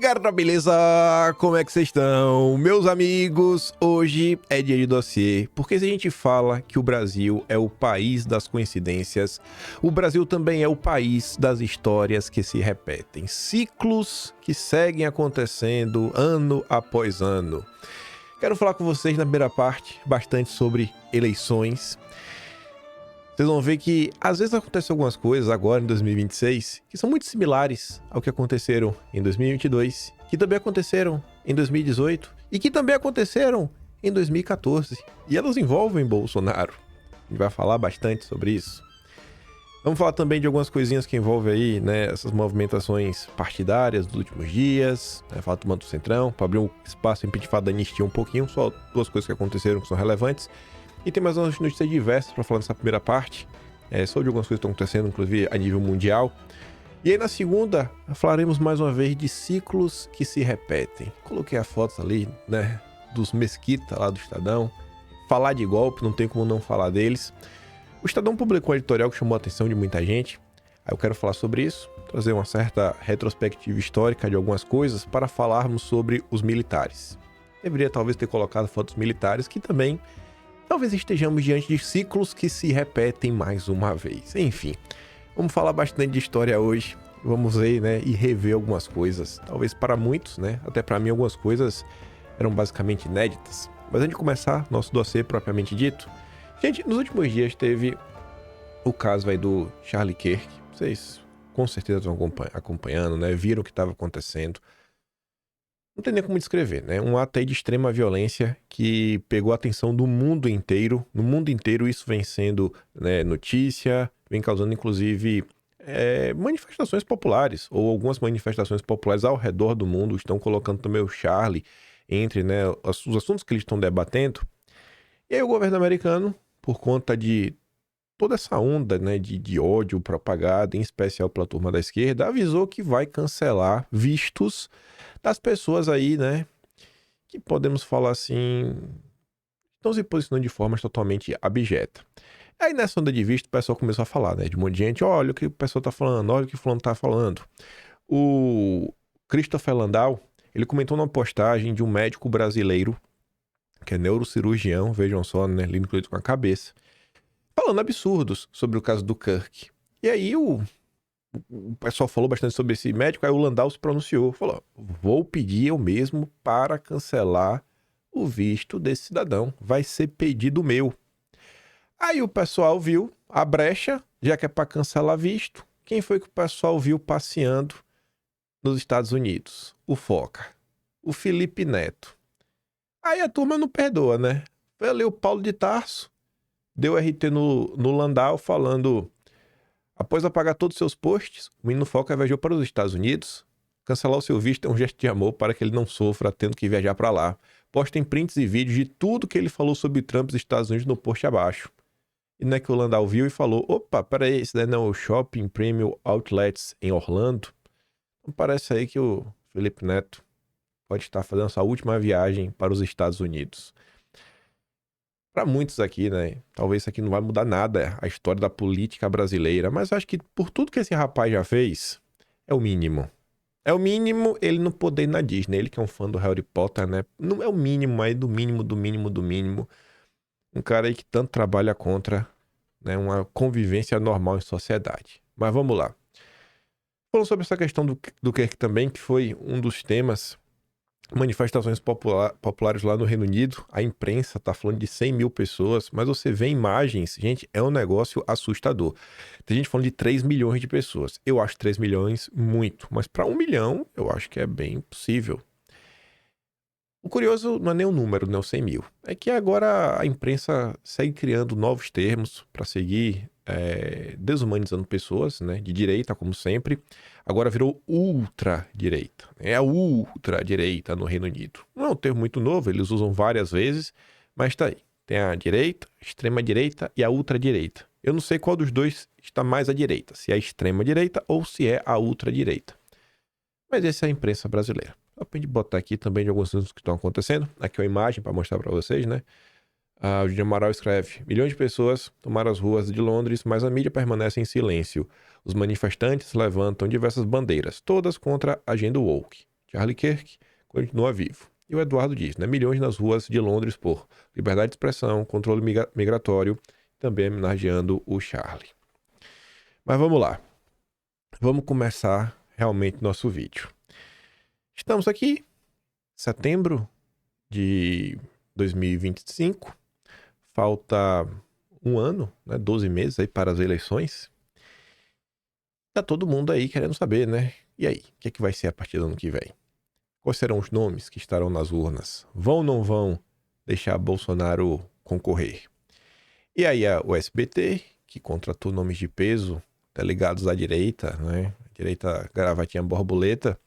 galera, beleza? Como é que vocês estão? Meus amigos, hoje é dia de dossiê, porque se a gente fala que o Brasil é o país das coincidências, o Brasil também é o país das histórias que se repetem, ciclos que seguem acontecendo ano após ano. Quero falar com vocês na primeira parte bastante sobre eleições. Vocês vão ver que às vezes acontecem algumas coisas agora em 2026 que são muito similares ao que aconteceram em 2022, que também aconteceram em 2018 e que também aconteceram em 2014. E elas envolvem Bolsonaro. A gente vai falar bastante sobre isso. Vamos falar também de algumas coisinhas que envolvem aí, né, essas movimentações partidárias dos últimos dias, né, falar do Manto Centrão, para abrir um espaço impeachment da anistia um pouquinho, só duas coisas que aconteceram que são relevantes. E tem mais umas notícias diversas para falar nessa primeira parte, sobre algumas coisas que estão acontecendo, inclusive a nível mundial. E aí na segunda, falaremos mais uma vez de ciclos que se repetem. Coloquei as fotos ali, né, dos Mesquita lá do Estadão. Falar de golpe, não tem como não falar deles. O Estadão publicou um editorial que chamou a atenção de muita gente. Aí eu quero falar sobre isso, trazer uma certa retrospectiva histórica de algumas coisas para falarmos sobre os militares. Deveria talvez ter colocado fotos militares que também... talvez estejamos diante de ciclos que se repetem mais uma vez. Enfim, vamos falar bastante de história hoje. Vamos ver, né, e rever algumas coisas. Talvez para muitos, né, até para mim algumas coisas eram basicamente inéditas. Mas antes de começar nosso dossiê propriamente dito, gente, nos últimos dias teve o caso aí do Charlie Kirk. Vocês com certeza estão acompanhando, né, viram o que estava acontecendo. Não tem nem como descrever, né? Um ato aí de extrema violência que pegou a atenção do mundo inteiro. No mundo inteiro isso vem sendo, né, notícia, vem causando inclusive manifestações populares, ou algumas manifestações populares ao redor do mundo estão colocando também o Charlie entre, né, os assuntos que eles estão debatendo. E aí o governo americano, por conta de toda essa onda, né, de ódio propagada, em especial pela turma da esquerda, avisou que vai cancelar vistos das pessoas aí, né, que podemos falar assim, estão se posicionando de forma totalmente abjeta. Aí nessa onda de visto, o pessoal começou a falar, né, de um monte de gente, olha o que o pessoal tá falando, olha o que o fulano tá falando. O Christopher Landau, ele comentou numa postagem de um médico brasileiro, que é neurocirurgião, vejam só, né, lindo com a cabeça, falando absurdos sobre o caso do Kirk. E aí o pessoal falou bastante sobre esse médico, aí o Landau se pronunciou, falou, vou pedir eu mesmo para cancelar o visto desse cidadão, vai ser pedido meu. Aí o pessoal viu a brecha, já que é para cancelar visto, quem foi que o pessoal viu passeando nos Estados Unidos? O Foca, o Felipe Neto. Aí a turma não perdoa, né? Foi ali o Paulo de Tarso, deu RT no Landau falando... após apagar todos os seus posts, o menino Foca viajou para os Estados Unidos. Cancelar o seu visto é um gesto de amor para que ele não sofra tendo que viajar para lá. Postem prints e vídeos de tudo que ele falou sobre Trump e os Estados Unidos no post abaixo. E não é que o Landau viu e falou, opa, peraí, esse daí não é o Shopping Premium Outlets em Orlando? Então parece aí que o Felipe Neto pode estar fazendo sua última viagem para os Estados Unidos. Para muitos aqui, né, talvez isso aqui não vai mudar nada a história da política brasileira, mas acho que por tudo que esse rapaz já fez, é o mínimo. É o mínimo ele não poder ir na Disney, ele que é um fã do Harry Potter, né, não é o mínimo, mas do mínimo, do mínimo, do mínimo. Um cara aí que tanto trabalha contra, né, uma convivência normal em sociedade. Mas vamos lá. Falando sobre essa questão do Kirk também, que foi um dos temas... manifestações populares lá no Reino Unido, a imprensa tá falando de 100 mil pessoas, mas você vê imagens, gente, é um negócio assustador. Tem gente falando de 3 milhões de pessoas. Eu acho 3 milhões muito, mas para 1 milhão eu acho que é bem possível. O curioso não é nem o número, né, os 100 mil. É que agora a imprensa segue criando novos termos para seguir desumanizando pessoas, né, de direita, como sempre. Agora virou ultradireita. É a ultradireita no Reino Unido. Não é um termo muito novo, eles usam várias vezes, mas tá aí. Tem a direita, a extrema-direita e a ultradireita. Eu não sei qual dos dois está mais à direita, se é a extrema-direita ou se é a ultradireita. Mas essa é a imprensa brasileira. Eu aprendi a botar aqui também de alguns assuntos que estão acontecendo. Aqui é uma imagem para mostrar para vocês, né? O Júnior Amaral escreve, milhões de pessoas tomaram as ruas de Londres, mas a mídia permanece em silêncio. Os manifestantes levantam diversas bandeiras, todas contra a agenda woke. Charlie Kirk continua vivo. E o Eduardo diz, né? Milhões nas ruas de Londres por liberdade de expressão, controle migratório, também homenageando o Charlie. Mas vamos lá. Vamos começar realmente nosso vídeo. Estamos aqui, setembro de 2025. Falta um ano, né? 12 meses aí para as eleições. Tá todo mundo aí querendo saber, né? E aí, o que é que vai ser a partir do ano que vem? Quais serão os nomes que estarão nas urnas? Vão ou não vão deixar Bolsonaro concorrer? E aí o SBT, que contratou nomes de peso, ligados à direita, né? Direita gravatinha borboleta,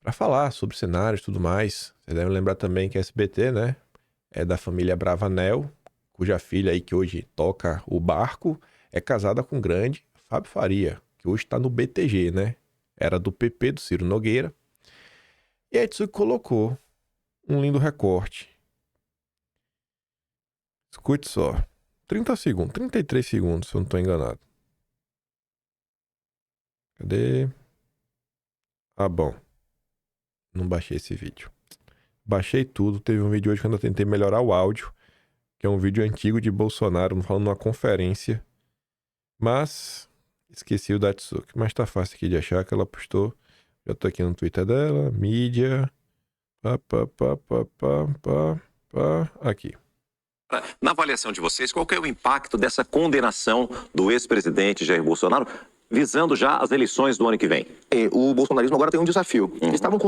para falar sobre cenários e tudo mais. Vocês devem lembrar também que a SBT, né? É da família Bravanel, cuja filha aí que hoje toca o barco, é casada com o grande Fábio Faria, que hoje está no BTG, né? Era do PP, do Ciro Nogueira. E a Etsuki colocou um lindo recorte. Escute só. 30 segundos, 33 segundos, se eu não estou enganado. Cadê? Ah, bom. Não baixei esse vídeo. Baixei tudo. Teve um vídeo hoje quando eu tentei melhorar o áudio, que é um vídeo antigo de Bolsonaro, falando numa conferência. Mas esqueci o da Etsuki. Mas tá fácil aqui de achar que ela postou. Já tô aqui no Twitter dela. Mídia. Aqui. Na avaliação de vocês, qual que é o impacto dessa condenação do ex-presidente Jair Bolsonaro, visando já as eleições do ano que vem? O bolsonarismo agora tem um desafio. Eles estavam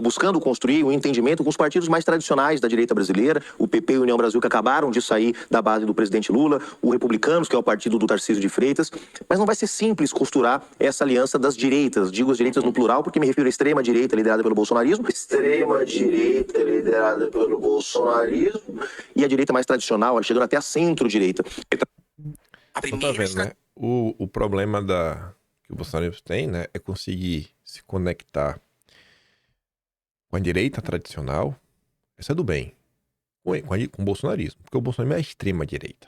buscando construir um entendimento com os partidos mais tradicionais da direita brasileira, o PP e a União Brasil, que acabaram de sair da base do presidente Lula, o Republicanos, que é o partido do Tarcísio de Freitas, mas não vai ser simples costurar essa aliança das direitas, digo as direitas no plural, porque me refiro à extrema-direita liderada pelo bolsonarismo, extrema-direita liderada pelo bolsonarismo, e a direita mais tradicional, chegando até a centro-direita. Você tá vendo, né? O problema que o Bolsonaro tem, né, é conseguir se conectar com a direita tradicional, essa é do bem, com o bolsonarismo, porque o bolsonarismo é a extrema direita.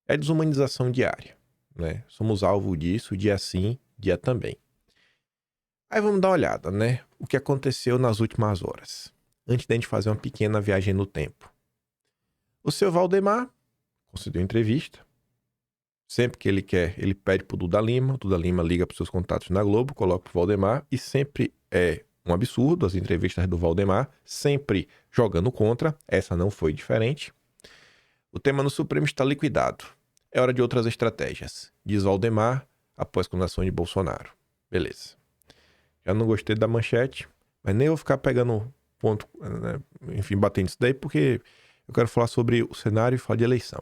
É a desumanização diária, né? Somos alvo disso, dia sim, dia também. Aí vamos dar uma olhada, né? O que aconteceu nas últimas horas, antes da gente fazer uma pequena viagem no tempo. O seu Valdemar concedeu entrevista. Sempre que ele quer, ele pede pro Duda Lima. O Duda Lima liga pros seus contatos na Globo, coloca pro Valdemar. E sempre é um absurdo as entrevistas do Valdemar, sempre jogando contra. Essa não foi diferente. O tema no Supremo está liquidado. É hora de outras estratégias, diz Valdemar após a condenação de Bolsonaro. Beleza. Já não gostei da manchete, mas nem vou ficar pegando ponto, né? Enfim, batendo isso daí, porque eu quero falar sobre o cenário e falar de eleição.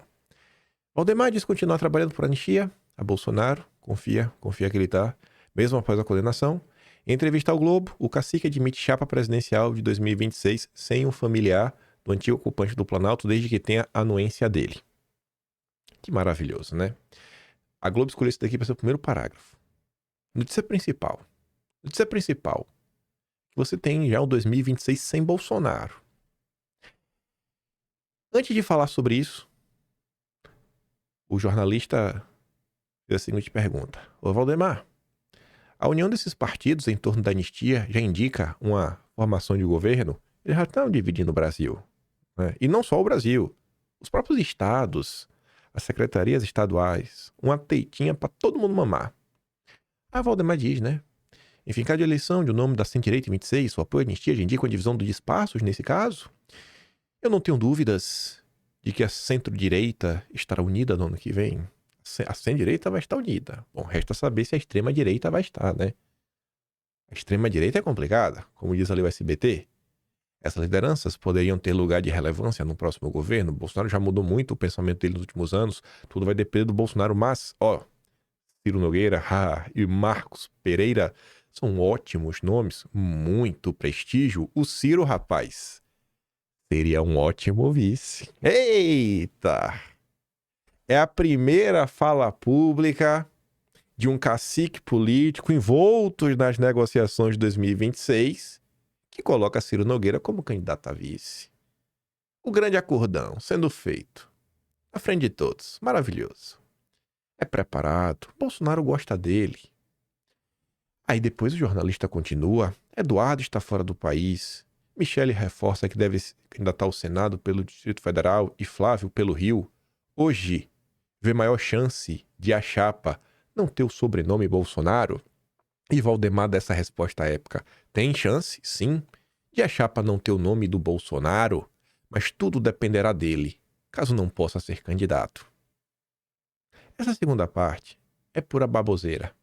Valdemar diz continuar trabalhando por anistia a Bolsonaro, confia que ele tá, mesmo após a condenação. Em entrevista ao Globo, o cacique admite chapa presidencial de 2026 sem um familiar do antigo ocupante do Planalto, desde que tenha a anuência dele. Que maravilhoso, né? A Globo escolheu isso daqui para ser o primeiro parágrafo. Notícia principal. Notícia principal. Você tem já o 2026 sem Bolsonaro. Antes de falar sobre isso, o jornalista fez a seguinte pergunta. Ô Valdemar, a união desses partidos em torno da anistia já indica uma formação de governo? Eles já estão dividindo o Brasil, né? E não só o Brasil. Os próprios estados, as secretarias estaduais, uma teitinha para todo mundo mamar. A Valdemar diz, né? Enfim, cada eleição de um nome da centro-direita em 26, o apoio à anistia já indica uma divisão dos espaços nesse caso? Eu não tenho dúvidas de que a centro-direita estará unida no ano que vem. A centro-direita vai estar unida. Bom, resta saber se a extrema-direita vai estar, né? A extrema-direita é complicada, como diz ali o SBT. Essas lideranças poderiam ter lugar de relevância no próximo governo. O Bolsonaro já mudou muito o pensamento dele nos últimos anos. Tudo vai depender do Bolsonaro, mas, Ciro Nogueira e Marcos Pereira são ótimos nomes, muito prestígio. O Ciro, rapaz, seria um ótimo vice. Eita! É a primeira fala pública de um cacique político envolto nas negociações de 2026 que coloca Ciro Nogueira como candidato a vice. O grande acordão sendo feito. À frente de todos. Maravilhoso. É preparado. Bolsonaro gosta dele. Aí depois o jornalista continua. Eduardo está fora do país. Michele reforça que deve candidatar ao Senado pelo Distrito Federal e Flávio pelo Rio. Hoje, vê maior chance de a chapa não ter o sobrenome Bolsonaro? E Valdemar dessa resposta à época. Tem chance, sim, de a chapa não ter o nome do Bolsonaro, mas tudo dependerá dele, caso não possa ser candidato. Essa segunda parte é pura baboseira.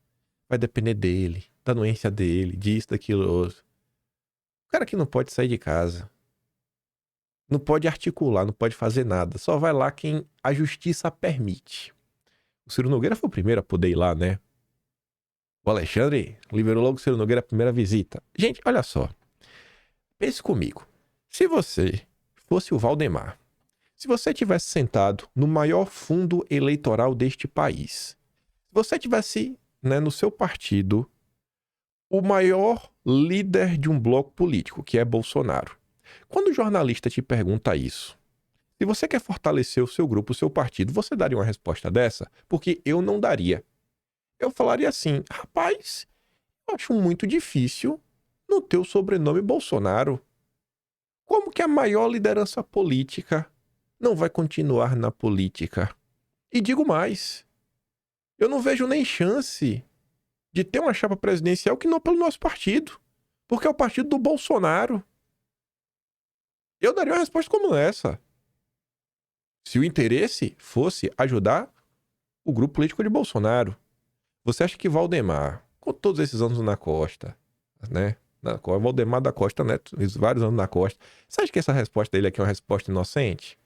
Vai depender dele, da anuência dele, disso, daquilo, outro. O cara que não pode sair de casa, não pode articular, não pode fazer nada, só vai lá quem a justiça permite. O Ciro Nogueira foi o primeiro a poder ir lá, né? O Alexandre liberou logo o Ciro Nogueira a primeira visita. Gente, olha só. Pense comigo. Se você fosse o Valdemar, se você tivesse sentado no maior fundo eleitoral deste país, se você tivesse, né, no seu partido, o maior líder de um bloco político, que é Bolsonaro. Quando o jornalista te pergunta isso, se você quer fortalecer o seu grupo, o seu partido, você daria uma resposta dessa? Porque eu não daria. Eu falaria assim, rapaz, eu acho muito difícil não ter o sobrenome Bolsonaro. Como que a maior liderança política não vai continuar na política? E digo mais, eu não vejo nem chance de ter uma chapa presidencial que não pelo nosso partido, porque é o partido do Bolsonaro. Eu daria uma resposta como essa. Se o interesse fosse ajudar o grupo político de Bolsonaro. Você acha que Valdemar, com todos esses anos na Costa, né? Valdemar da Costa Neto, vários anos na Costa, você acha que essa resposta dele aqui é uma resposta inocente?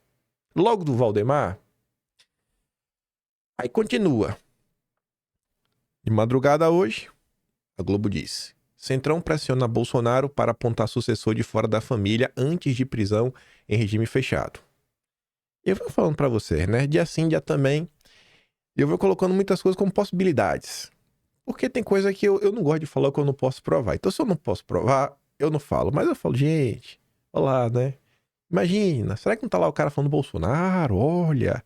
Logo do Valdemar? Aí continua. De madrugada hoje, a Globo disse: Centrão pressiona Bolsonaro para apontar sucessor de fora da família antes de prisão em regime fechado. Eu vou falando pra você, né? Dia sim, dia também. Eu vou colocando muitas coisas como possibilidades. Porque tem coisa que eu não gosto de falar que eu não posso provar. Então, se eu não posso provar, eu não falo. Mas eu falo, gente, olha lá, né? Imagina, será que não tá lá o cara falando Bolsonaro? Olha,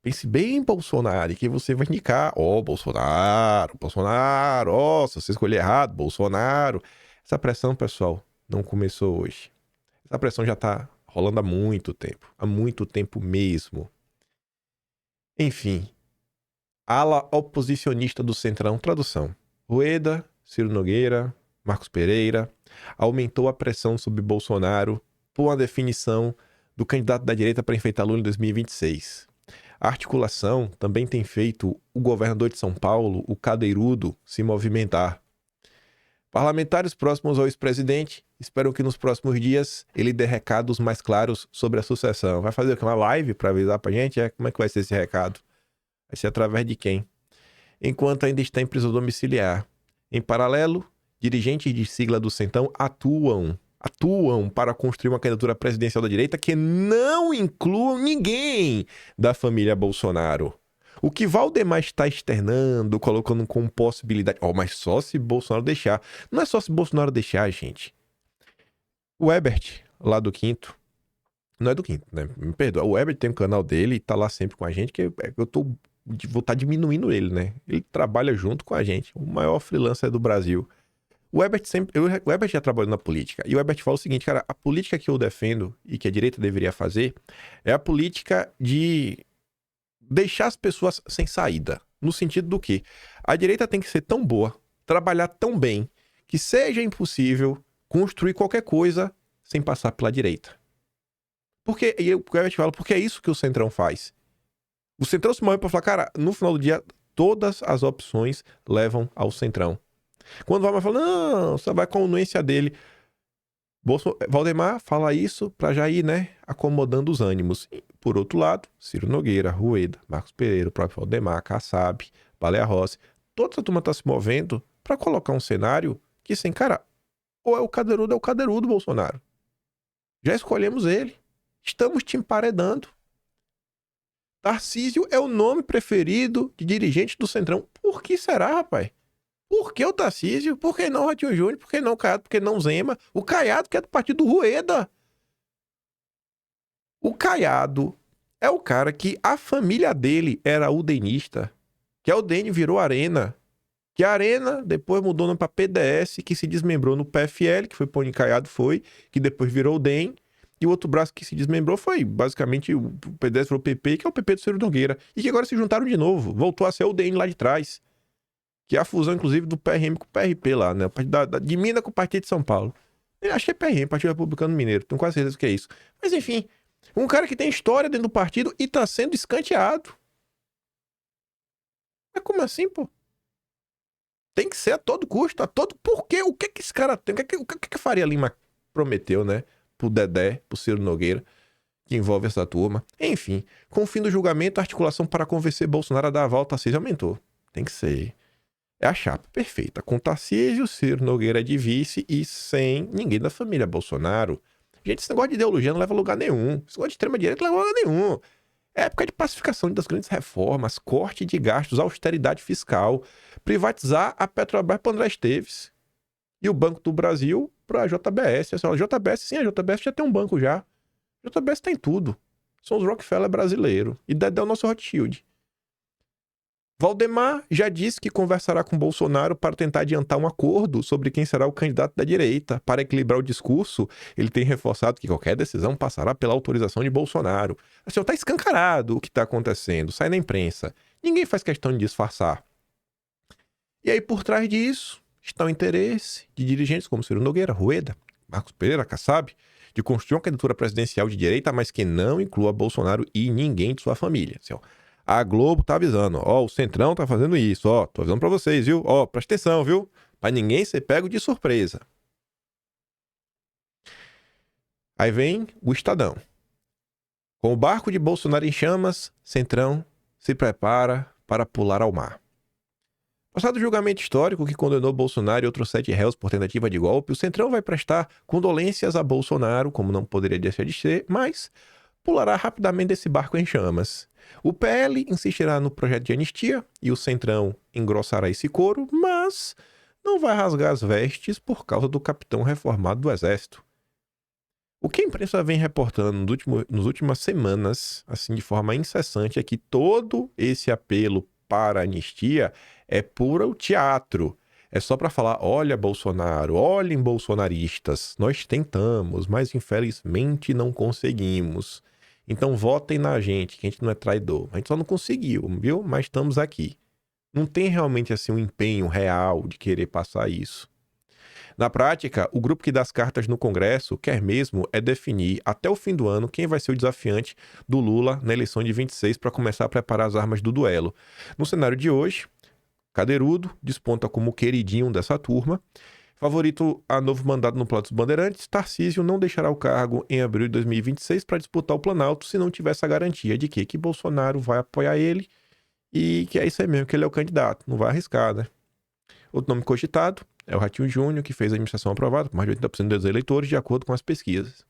pense bem em Bolsonaro, e que você vai indicar, Bolsonaro, se você escolher errado, Bolsonaro. Essa pressão, pessoal, não começou hoje. Essa pressão já tá rolando há muito tempo mesmo. Enfim, ala oposicionista do Centrão, tradução. Rueda, Ciro Nogueira, Marcos Pereira, aumentou a pressão sobre Bolsonaro por uma definição do candidato da direita para enfrentar Lula em 2026. A articulação também tem feito o governador de São Paulo, o Cadeirudo, se movimentar. Parlamentares próximos ao ex-presidente esperam que nos próximos dias ele dê recados mais claros sobre a sucessão. Vai fazer uma live para avisar pra gente? Como é que vai ser esse recado? Vai ser através de quem? Enquanto ainda está em prisão domiciliar. Em paralelo, dirigentes de sigla do Centrão atuam para construir uma candidatura presidencial da direita que não inclua ninguém da família Bolsonaro. O que Valdemar está externando, colocando como possibilidade... mas só se Bolsonaro deixar. Não é só se Bolsonaro deixar, gente. O Ebert, lá do Quinto... Não é do Quinto, né? Me perdoa. O Ebert tem um canal dele e tá lá sempre com a gente, que vou estar diminuindo ele, né? Ele trabalha junto com a gente. O maior freelancer do Brasil. O Ebert já trabalhou na política. E o Ebert fala o seguinte, cara, a política que eu defendo e que a direita deveria fazer é a política de deixar as pessoas sem saída. No sentido do que a direita tem que ser tão boa, trabalhar tão bem, que seja impossível construir qualquer coisa sem passar pela direita. Porque, e o Ebert fala, porque é isso que o Centrão faz. O Centrão se move pra falar, cara, no final do dia, todas as opções levam ao Centrão. Quando o Valdemar fala, não, você vai com a anuência dele. Valdemar fala isso pra já ir, né, acomodando os ânimos. E, por outro lado, Ciro Nogueira, Rueda, Marcos Pereira, o próprio Valdemar, Kassab, Baleia Rossi, toda essa turma tá se movendo pra colocar um cenário que, assim, cara, ou é o cadeirudo Bolsonaro. Já escolhemos ele. Estamos te emparedando. Tarcísio é o nome preferido de dirigente do Centrão. Por que será, rapaz? Por que o Tarcísio? Por que não o Ratinho Júnior? Por que não o Caiado? Por que não o Zema? O Caiado, que é do partido do Rueda. O Caiado é o cara que a família dele era udenista. Que a UDN virou arena. Que a Arena depois mudou o nome para PDS, que se desmembrou no PFL, que foi Pão de Caiado, que depois virou o DEM. E o outro braço que se desmembrou foi, basicamente, o PDS virou o PP, que é o PP do Ciro Nogueira. E que agora se juntaram de novo. Voltou a ser o DEM lá de trás. Que é a fusão, inclusive, do PRM com o PRP lá, né? De Minas com o Partido de São Paulo. Eu acho que é PRM, Partido Republicano Mineiro. Tenho quase certeza que é isso. Mas, enfim, um cara que tem história dentro do partido e tá sendo escanteado. Mas como assim, pô? Tem que ser a todo custo, a todo... Por quê? O que que esse cara tem? O que Faria Lima prometeu, né? Pro Dedé, pro Ciro Nogueira, que envolve essa turma. Enfim, com o fim do julgamento, a articulação para convencer Bolsonaro a dar a volta a Tarcísio aumentou. Tem que ser. É a chapa perfeita. Com Tarcísio, Ciro Nogueira de vice e sem ninguém da família Bolsonaro. Gente, esse negócio de ideologia não leva a lugar nenhum. Esse negócio de extrema-direita não leva a lugar nenhum. É época de pacificação das grandes reformas, corte de gastos, austeridade fiscal, privatizar a Petrobras para André Esteves e o Banco do Brasil para a JBS. A JBS, sim, a JBS já tem um banco já. A JBS tem tudo. São os Rockefeller brasileiros. E Dedé é o nosso Rothschild. Valdemar já disse que conversará com Bolsonaro para tentar adiantar um acordo sobre quem será o candidato da direita. Para equilibrar o discurso, ele tem reforçado que qualquer decisão passará pela autorização de Bolsonaro. Assim, está escancarado o que está acontecendo, sai na imprensa. Ninguém faz questão de disfarçar. E aí, por trás disso, está o interesse de dirigentes como Ciro Nogueira, Rueda, Marcos Pereira, Kassab, de construir uma candidatura presidencial de direita, mas que não inclua Bolsonaro e ninguém de sua família. Assim, ó, a Globo tá avisando, ó, o Centrão tá fazendo isso, ó, tô avisando pra vocês, viu? Ó, presta atenção, viu? Pra ninguém ser pego de surpresa. Aí vem o Estadão. Com o barco de Bolsonaro em chamas, Centrão se prepara para pular ao mar. Passado o julgamento histórico que condenou Bolsonaro e outros 7 réus por tentativa de golpe, o Centrão vai prestar condolências a Bolsonaro, como não poderia deixar de ser, mas pulará rapidamente desse barco em chamas. O PL insistirá no projeto de anistia e o Centrão engrossará esse coro, mas não vai rasgar as vestes por causa do capitão reformado do Exército. O que a imprensa vem reportando nas últimas semanas, assim de forma incessante, é que todo esse apelo para a anistia é puro teatro. É só para falar, olha Bolsonaro, olhem bolsonaristas, nós tentamos, mas infelizmente não conseguimos. Então votem na gente, que a gente não é traidor. A gente só não conseguiu, viu? Mas estamos aqui. Não tem realmente assim um empenho real de querer passar isso. Na prática, o grupo que dá as cartas no Congresso quer mesmo é definir até o fim do ano quem vai ser o desafiante do Lula na eleição de 26 para começar a preparar as armas do duelo. No cenário de hoje, Cadeirudo desponta como o queridinho dessa turma. Favorito a novo mandato no Planalto dos Bandeirantes, Tarcísio não deixará o cargo em abril de 2026 para disputar o Planalto se não tiver essa garantia de que Bolsonaro vai apoiar ele e que é isso aí mesmo, que ele é o candidato. Não vai arriscar, né? Outro nome cogitado é o Ratinho Júnior, que fez a administração aprovada por mais de 80% dos eleitores, de acordo com as pesquisas.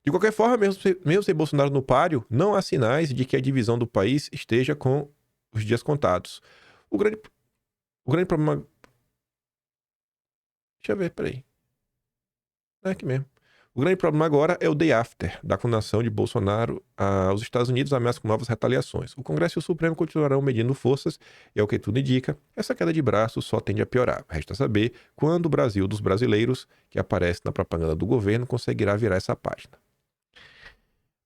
De qualquer forma, mesmo sem Bolsonaro no páreo, não há sinais de que a divisão do país esteja com os dias contados. O grande problema... Deixa eu ver, peraí. É aqui mesmo. O grande problema agora é o day after da condenação de Bolsonaro aos Estados Unidos, ameaça com novas retaliações. O Congresso e o Supremo continuarão medindo forças e, ao que tudo indica, essa queda de braço só tende a piorar. Resta saber quando o Brasil dos brasileiros, que aparece na propaganda do governo, conseguirá virar essa página.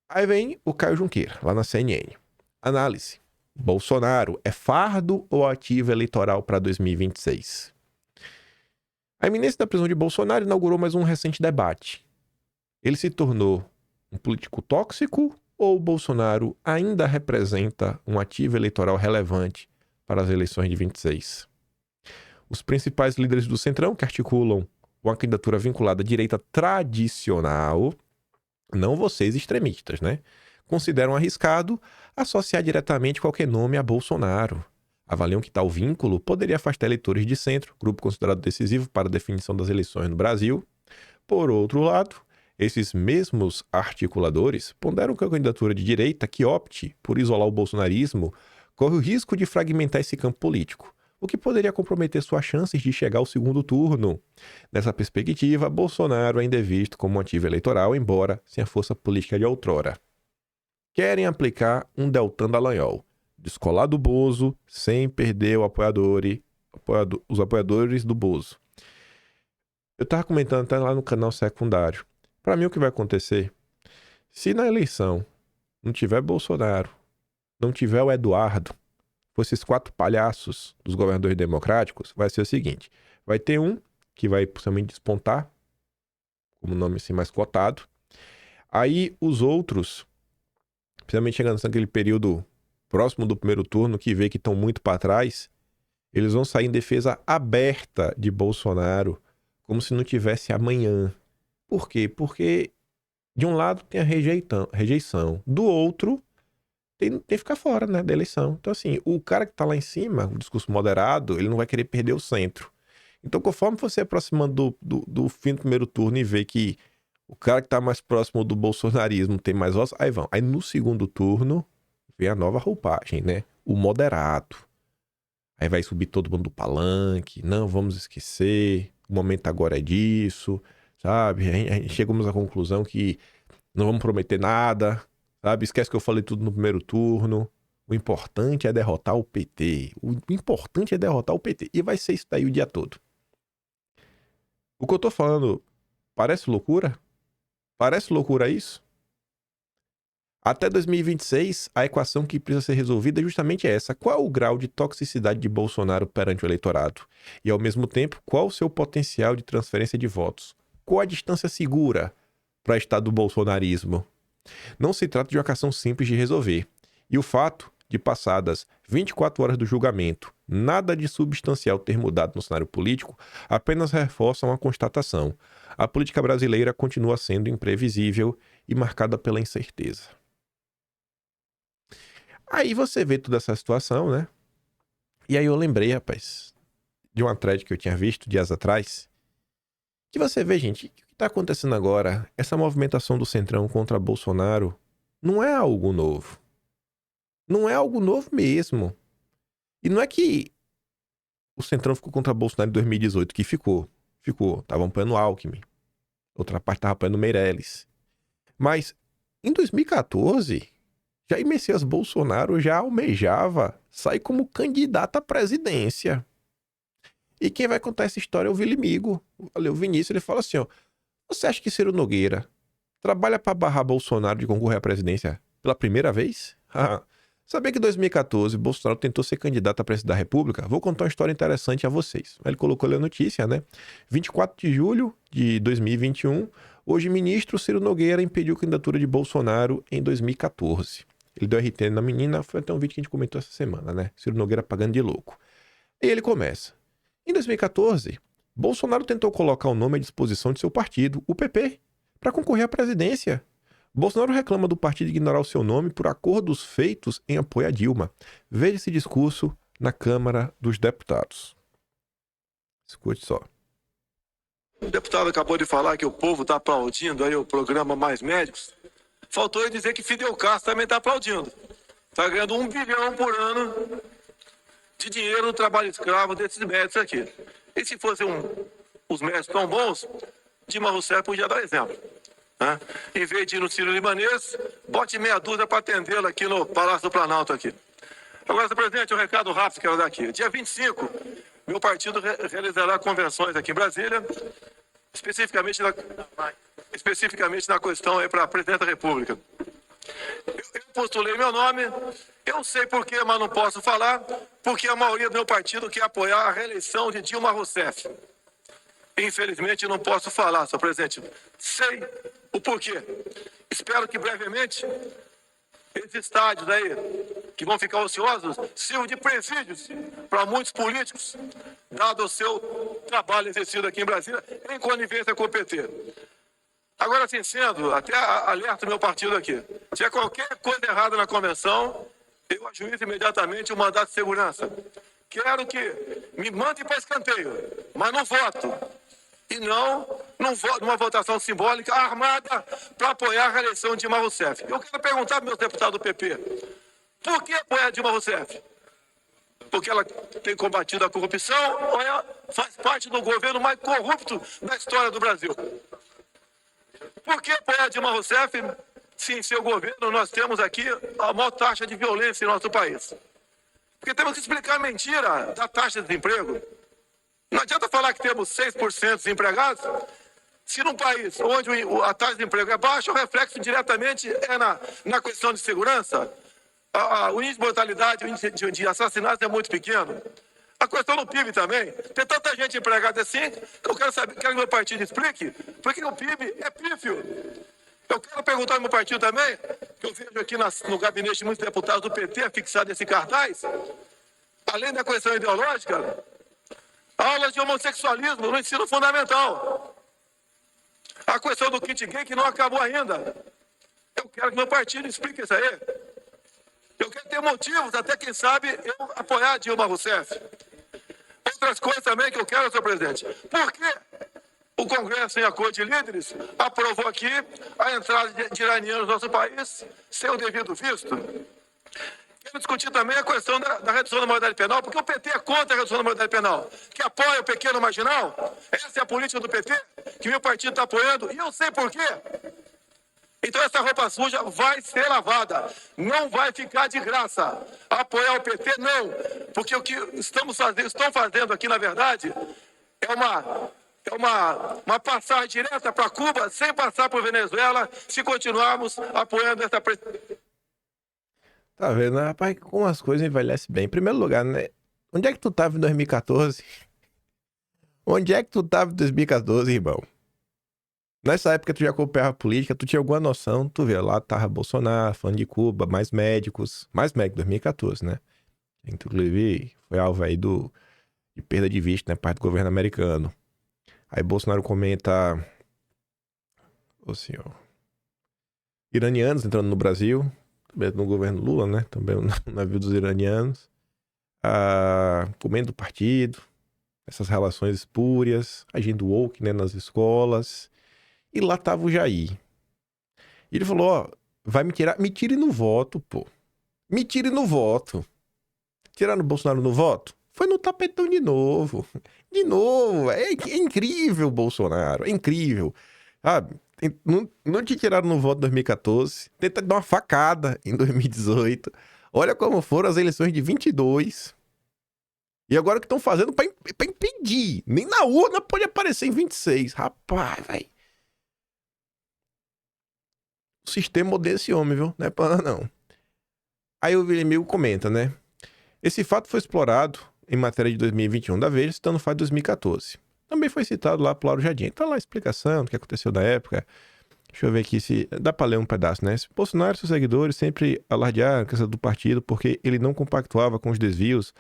Aí vem o Caio Junqueira, lá na CNN. Análise. Bolsonaro é fardo ou ativo eleitoral para 2026? A iminência da prisão de Bolsonaro inaugurou mais um recente debate. Ele se tornou um político tóxico ou Bolsonaro ainda representa um ativo eleitoral relevante para as eleições de 26? Os principais líderes do Centrão, que articulam uma candidatura vinculada à direita tradicional, não vocês extremistas, né? Consideram arriscado associar diretamente qualquer nome a Bolsonaro. Avaliam que tal vínculo poderia afastar eleitores de centro, grupo considerado decisivo para a definição das eleições no Brasil. Por outro lado, esses mesmos articuladores ponderam que a candidatura de direita que opte por isolar o bolsonarismo corre o risco de fragmentar esse campo político, o que poderia comprometer suas chances de chegar ao segundo turno. Nessa perspectiva, Bolsonaro ainda é visto como um ativo eleitoral, embora sem a força política de outrora. Querem aplicar um Deltan Dallagnol, descolar do Bozo sem perder o os apoiadores do Bozo. Eu tava comentando até lá no canal secundário. Para mim, o que vai acontecer, se na eleição não tiver Bolsonaro, não tiver o Eduardo, for esses 4 palhaços dos governadores democráticos, vai ser o seguinte: vai ter um que vai possivelmente despontar, como nome assim mais cotado. Aí os outros, principalmente chegando naquele período próximo do primeiro turno, que vê que estão muito para trás, eles vão sair em defesa aberta de Bolsonaro, como se não tivesse amanhã. Por quê? Porque de um lado tem a rejeição, do outro tem que ficar fora, né, da eleição. Então assim, o cara que tá lá em cima, o discurso moderado, ele não vai querer perder o centro. Então conforme você aproximando do fim do primeiro turno e vê que o cara que tá mais próximo do bolsonarismo tem mais voz, aí vão. Aí no segundo turno vem a nova roupagem, né? O moderado. Aí vai subir todo mundo do palanque. Não, vamos esquecer. O momento agora é disso, sabe? Aí chegamos à conclusão que não vamos prometer nada, sabe? Esquece que eu falei tudo no primeiro turno. O importante é derrotar o PT. O importante é derrotar o PT. E vai ser isso daí o dia todo. O que eu tô falando parece loucura? Parece loucura isso? Até 2026, a equação que precisa ser resolvida é justamente essa. Qual é o grau de toxicidade de Bolsonaro perante o eleitorado? E, ao mesmo tempo, qual o seu potencial de transferência de votos? Qual a distância segura para estar do bolsonarismo? Não se trata de uma questão simples de resolver. E o fato de, passadas 24 horas do julgamento, nada de substancial ter mudado no cenário político, apenas reforça uma constatação. A política brasileira continua sendo imprevisível e marcada pela incerteza. Aí você vê toda essa situação, né? E aí eu lembrei, rapaz, de uma thread que eu tinha visto dias atrás, que você vê, gente, o que está acontecendo agora? Essa movimentação do Centrão contra Bolsonaro não é algo novo. Não é algo novo mesmo. E não é que o Centrão ficou contra Bolsonaro em 2018, que ficou. Estavam apoiando Alckmin. Outra parte estava apoiando Meirelles. Mas em 2014, Jair Messias Bolsonaro já almejava sair como candidato à presidência. E quem vai contar essa história é o Vilimigo. O Vinícius, ele fala assim, ó: você acha que Ciro Nogueira trabalha para barrar Bolsonaro de concorrer à presidência pela primeira vez? Sabia que em 2014 Bolsonaro tentou ser candidato à presidência da República? Vou contar uma história interessante a vocês. Ele colocou ali a notícia, né? 24 de julho de 2021, hoje ministro Ciro Nogueira impediu a candidatura de Bolsonaro em 2014. Ele deu RT na menina, foi até um vídeo que a gente comentou essa semana, né? Ciro Nogueira pagando de louco. E ele começa. Em 2014, Bolsonaro tentou colocar o nome à disposição de seu partido, o PP, para concorrer à presidência. Bolsonaro reclama do partido ignorar o seu nome por acordos feitos em apoio a Dilma. Veja esse discurso na Câmara dos Deputados. Escute só. O deputado acabou de falar que o povo está aplaudindo aí o programa Mais Médicos. Faltou ele dizer que Fidel Castro também está aplaudindo. Está ganhando 1 bilhão por ano de dinheiro no trabalho escravo desses médicos aqui. E se fossem os médicos tão bons, Dilma Rousseff podia dar exemplo. Né? Em vez de ir no Ciro Libanês, bote meia dúzia para atendê-la aqui no Palácio do Planalto. Aqui. Agora, senhor presidente, um recado rápido que eu quero dar aqui. Dia 25, meu partido realizará convenções aqui em Brasília, especificamente na questão aí para a presidente da República. Eu postulei meu nome, eu sei por quê, mas não posso falar, porque a maioria do meu partido quer apoiar a reeleição de Dilma Rousseff. Infelizmente, não posso falar, senhor presidente. Sei o porquê. Espero que brevemente esses estádios aí, que vão ficar ociosos, sirvam de presídios para muitos políticos, dado o seu trabalho exercido aqui em Brasília, em conivência com o PT. Agora, assim sendo, até alerta o meu partido aqui. Se tiver qualquer coisa errada na convenção, eu ajuizo imediatamente o mandato de segurança. Quero que me mandem para escanteio, mas não voto. E não voto numa votação simbólica armada para apoiar a reeleição de Dilma Rousseff. Eu quero perguntar para meus deputados do PP, por que apoiar Dilma Rousseff? Porque ela tem combatido a corrupção ou ela faz parte do governo mais corrupto da história do Brasil? Por que apoiar Dilma Rousseff se em seu governo nós temos aqui a maior taxa de violência em nosso país? Porque temos que explicar a mentira da taxa de desemprego. Não adianta falar que temos 6% de desempregados, se num país onde a taxa de desemprego é baixa, o reflexo diretamente é na questão de segurança. O índice de mortalidade, o índice de assassinatos é muito pequeno. A questão do PIB também. Tem tanta gente empregada assim que eu quero saber, quero que meu partido explique por que o PIB é pífio. Eu quero perguntar ao meu partido também, que eu vejo aqui no gabinete de muitos deputados do PT fixado esse cartaz, além da questão ideológica, aulas de homossexualismo no ensino fundamental. A questão do kit gay que não acabou ainda. Eu quero que meu partido explique isso aí. Eu quero ter motivos, até quem sabe, eu apoiar Dilma Rousseff. Outras coisas também que eu quero, senhor presidente. Por que o Congresso, em acordo de líderes, aprovou aqui a entrada de iranianos no nosso país sem o devido visto? Quero discutir também a questão da redução da maioridade penal, porque o PT é contra a redução da maioridade penal, que apoia o pequeno marginal. Essa é a política do PT, que meu partido está apoiando, e eu sei por quê. Então essa roupa suja vai ser lavada, não vai ficar de graça. Apoiar o PT, não, porque o que estão fazendo aqui, na verdade, é uma passagem direta para Cuba, sem passar por Venezuela, se continuarmos apoiando essa... Tá vendo, rapaz, como as coisas envelhecem bem. Em primeiro lugar, né? Onde é que tu tava em 2014? Onde é que tu tava em 2014, irmão? Nessa época tu já acompanhava a política, tu tinha alguma noção, tu vê lá, tava Bolsonaro, falando de Cuba, mais médicos, 2014, né? Inclusive, foi alvo aí de perda de vista, né, parte do governo americano. Aí Bolsonaro comenta, assim, ó, iranianos entrando no Brasil, no governo Lula, né, também no navio dos iranianos, comendo o partido, essas relações espúrias, agindo woke, né, nas escolas. E lá tava o Jair. E ele falou, ó, vai me tirar, me tire no voto, pô. Me tire no voto. Tiraram o Bolsonaro no voto? Foi no tapetão de novo. De novo. É incrível o Bolsonaro, é incrível. Sabe? Não te tiraram no voto em 2014. Tenta dar uma facada em 2018. Olha como foram as eleições de 22. E agora o que estão fazendo pra impedir. Nem na urna pode aparecer em 26. Rapaz, velho. O sistema odeia esse homem, viu? Não é pra não. Aí o Villemil comenta, né? Esse fato foi explorado em matéria de 2021 da Veja, citando o fato de 2014. Também foi citado lá por Lauro Jardim. Tá lá a explicação do que aconteceu na época. Deixa eu ver aqui se... Dá pra ler um pedaço, né? Bolsonaro e seus seguidores sempre alardearam a questão do partido porque ele não compactuava com os desvios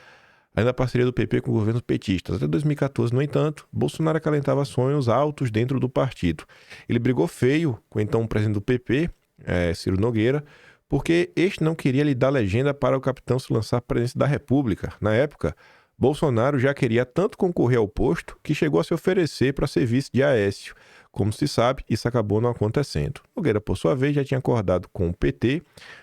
ainda a parceria do PP com governos petistas. Até 2014, no entanto, Bolsonaro acalentava sonhos altos dentro do partido. Ele brigou feio com então o presidente do PP, Ciro Nogueira, porque este não queria lhe dar legenda para o capitão se lançar à presidência da República. Na época, Bolsonaro já queria tanto concorrer ao posto que chegou a se oferecer para ser vice de Aécio. Como se sabe, isso acabou não acontecendo. Nogueira, por sua vez, já tinha acordado com o PT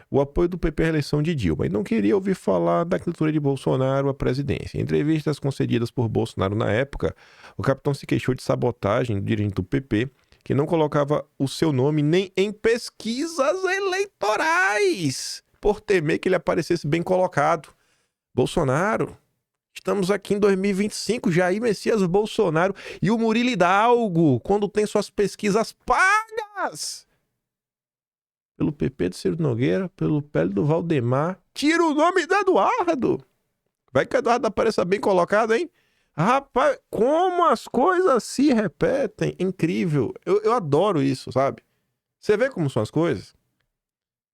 o apoio do PP à eleição de Dilma e não queria ouvir falar da candidatura de Bolsonaro à presidência. Em entrevistas concedidas por Bolsonaro na época, o capitão se queixou de sabotagem do dirigente do PP, que não colocava o seu nome nem em pesquisas eleitorais, por temer que ele aparecesse bem colocado. Bolsonaro... Estamos aqui em 2025, Jair Messias Bolsonaro e o Murilo Hidalgo, quando tem suas pesquisas pagas pelo PP do Ciro Nogueira, pelo PL do Valdemar, tira o nome do Eduardo. Vai que o Eduardo apareça bem colocado, hein? Rapaz, como as coisas se repetem, incrível. Eu adoro isso, sabe? Você vê como são as coisas?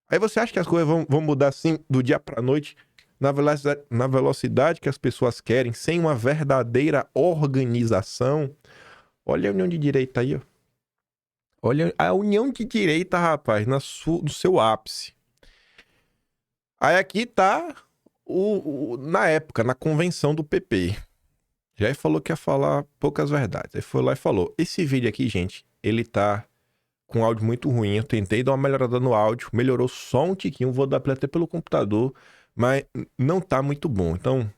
Aí você acha que as coisas vão mudar assim do dia pra noite? Na velocidade que as pessoas querem, sem uma verdadeira organização. Olha a União de Direita aí, ó. Olha a União de Direita, rapaz, no seu ápice. Aí aqui tá na época, na convenção do PP. Já falou que ia falar poucas verdades. Aí foi lá e falou, esse vídeo aqui, gente, ele tá com áudio muito ruim. Eu tentei dar uma melhorada no áudio, melhorou só um tiquinho, vou dar play até pelo computador, mas não tá muito bom. Então,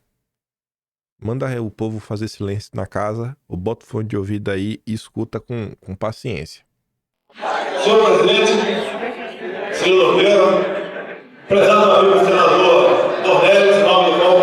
manda o povo fazer silêncio na casa, ou bota o fone de ouvido aí e escuta com paciência. Senhor presidente, Ciro Nogueira, prezado amigo senador Dornelles, em nome do qual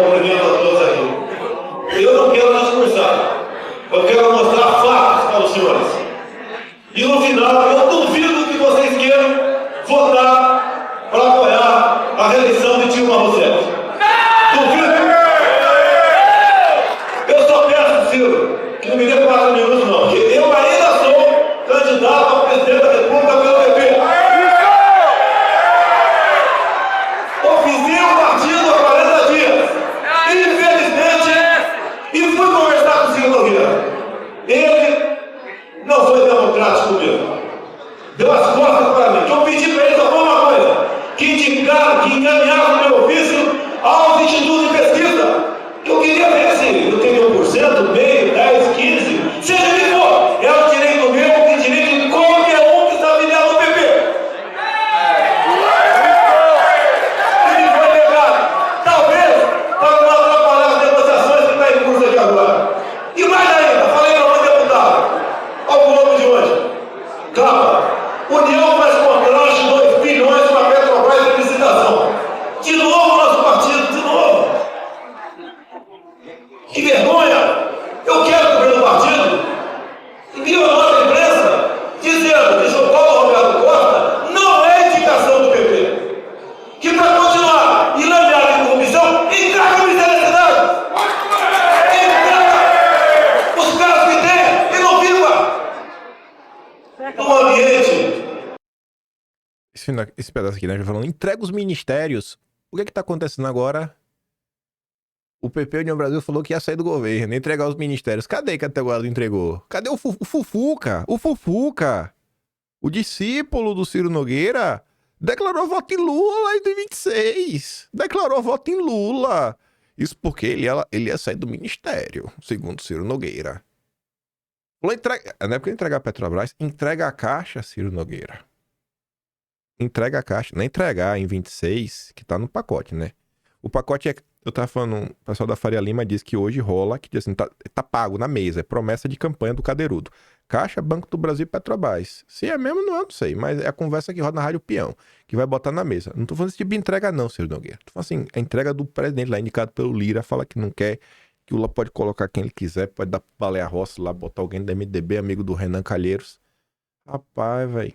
esse pedaço aqui, né? Já falando, entrega os ministérios. O que tá acontecendo agora? O PP União Brasil falou que ia sair do governo, entregar os ministérios. Cadê que até agora não entregou? Cadê o Fufuca? O Fufuca, o discípulo do Ciro Nogueira, declarou voto em Lula lá em 2026. Declarou voto em Lula. Isso porque ele ia sair do ministério, segundo Ciro Nogueira. Não é porque entregar a Petrobras, entrega a Caixa, Ciro Nogueira. Entrega a Caixa. Não é entregar em 26, que tá no pacote, né? O pacote é... Eu tava falando, o pessoal da Faria Lima disse que hoje rola, que assim, tá pago na mesa, é promessa de campanha do Cadeirudo. Caixa, Banco do Brasil e Petrobras. Se é mesmo, não sei, mas é a conversa que roda na Rádio Peão, que vai botar na mesa. Não tô falando esse tipo de entrega não, Ciro Nogueira. Tô falando assim, a entrega do presidente lá, indicado pelo Lira, fala que não quer, que o Lula pode colocar quem ele quiser, pode dar Baleia Rossi lá, botar alguém do MDB, amigo do Renan Calheiros. Rapaz, velho.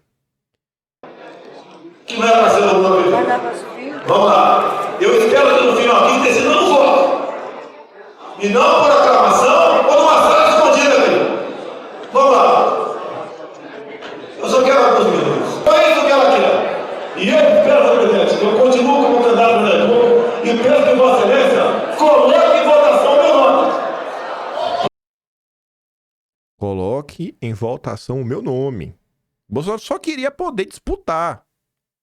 Que vai fazer alguma vez? Vamos lá. Eu espero que no final aqui tenha sido no voto. E não por aclamação ou numa sala escondida ali. Vamos lá. Eu só quero alguns minutos. É isso que ela quer. E eu peço, presidente, eu continuo como candidato do República e peço que Vossa Excelência coloque em votação o meu nome. Coloque em votação o meu nome. Bolsonaro só queria poder disputar,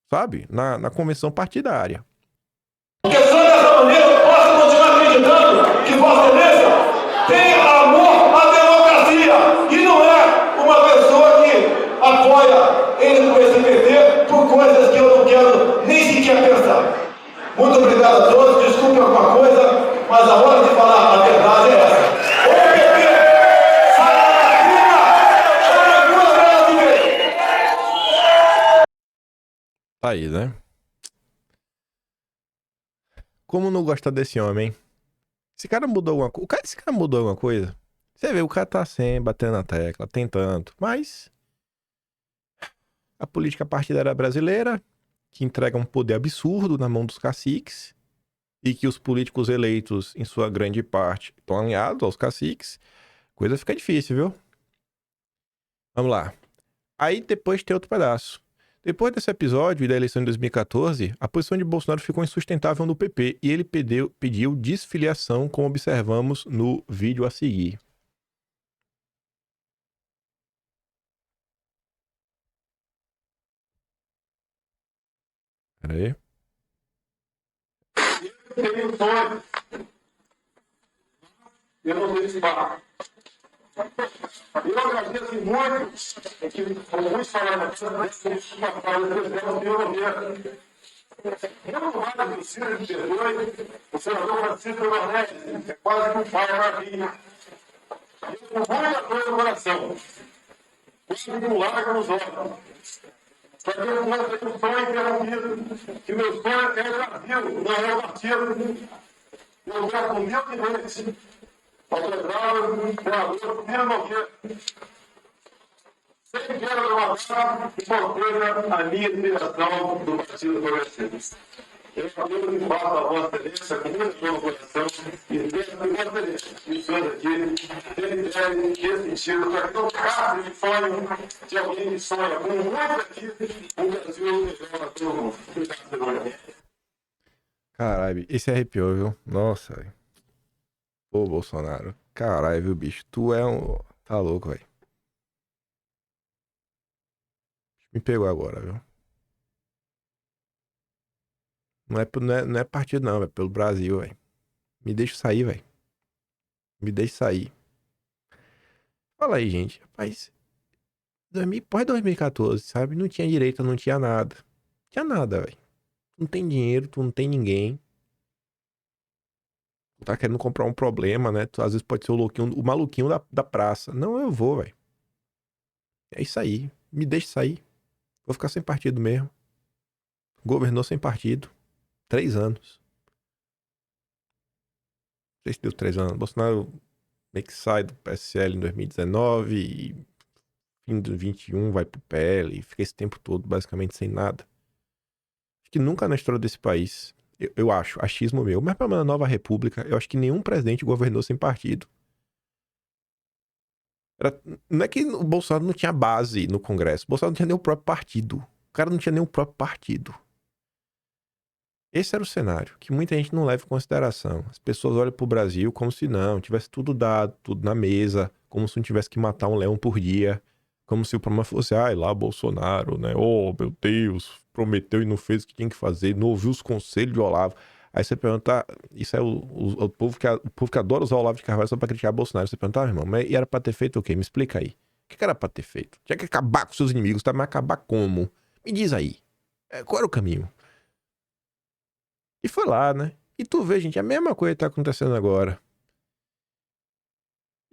sabe? Na convenção partidária. Porque só dessa maneira eu posso continuar acreditando que Vossa Excelência tem amor à democracia e não é uma pessoa que apoia ele com esse PT por coisas que eu não quero nem sequer pensar. Muito obrigado a todos, desculpe alguma coisa, mas a hora de falar a verdade é essa. O PT sai da crina, olha a de Tá aí, né? Como não gostar desse homem? Esse cara mudou alguma coisa? Esse cara mudou alguma coisa? Você vê, o cara tá sempre batendo na tecla, tentando. Mas a política partidária brasileira, que entrega um poder absurdo na mão dos caciques, e que os políticos eleitos, em sua grande parte, estão alinhados aos caciques, coisa fica difícil, viu? Vamos lá. Aí depois tem outro pedaço. Depois desse episódio e da eleição de 2014, a posição de Bolsonaro ficou insustentável no PP e ele pediu desfiliação, como observamos no vídeo a seguir. Pera aí. Eu não sei se fala. Eu agradeço muito que alguns falaram aqui, uma fala do presidente Nogueira. Eu não vou agradecer de perdoe o senador Francisco Bernardes, é quase que um pai para mim. Eu com muita coisa no coração. Quase que um largo nos olhos. Só que eu mostro que o sonho interrompido, que meu sonho é o Brasil, não é o partido. Eu grato humildemente ao deputado, senador Ciro Nogueira. Sem quero levantar e manter a minha admiração do Partido Progressista. Eu que faço a Vossa Excelência com muito bom coração e peço que Vossa Excelência, os senhores aqui, reiterem esse sentido, para que não caso de sonho de alguém que sonha, como muito aqui, o Brasil melhor a todo mundo. Obrigado, Caralho, esse arrepiou, viu? Nossa, velho. Pô, Bolsonaro. Caralho, viu, bicho? Tu é um... Tá louco, velho. Me pegou agora, viu? Não é partido, não, é pelo Brasil, velho. Me deixa sair, velho. Me deixa sair. Fala aí, gente. Rapaz, pós 2014, sabe? Não tinha direita, não tinha nada. Não tinha nada, velho. Não tem dinheiro, tu não tem ninguém. Tu tá querendo comprar um problema, né? Tu às vezes pode ser o maluquinho da praça. Não, eu vou, velho. É isso aí. Me deixa sair. Vou ficar sem partido mesmo. Governou sem partido. 3 anos. Não sei se deu 3 anos. Bolsonaro meio que sai do PSL em 2019 e fim de 21 vai pro PL e fica esse tempo todo basicamente sem nada. Acho que nunca na história desse país, eu acho, achismo meu, mas para uma nova república, eu acho que nenhum presidente governou sem partido. Não é que o Bolsonaro não tinha base no Congresso, o Bolsonaro não tinha nem o próprio partido. O cara não tinha nem o próprio partido. Esse era o cenário, que muita gente não leva em consideração. As pessoas olham pro Brasil como se não, tivesse tudo dado, tudo na mesa, como se não tivesse que matar um leão por dia, como se o problema fosse, lá Bolsonaro, né? Oh, meu Deus, prometeu e não fez o que tinha que fazer, não ouviu os conselhos de Olavo. Aí você pergunta, isso é o povo que adora usar o Olavo de Carvalho só pra criticar Bolsonaro. Você pergunta, irmão, mas era pra ter feito o quê? Me explica aí. O que era pra ter feito? Tinha que acabar com seus inimigos, tá? Mas acabar como? Me diz aí. Qual era o caminho? E foi lá, né? E tu vê, gente, a mesma coisa que tá acontecendo agora.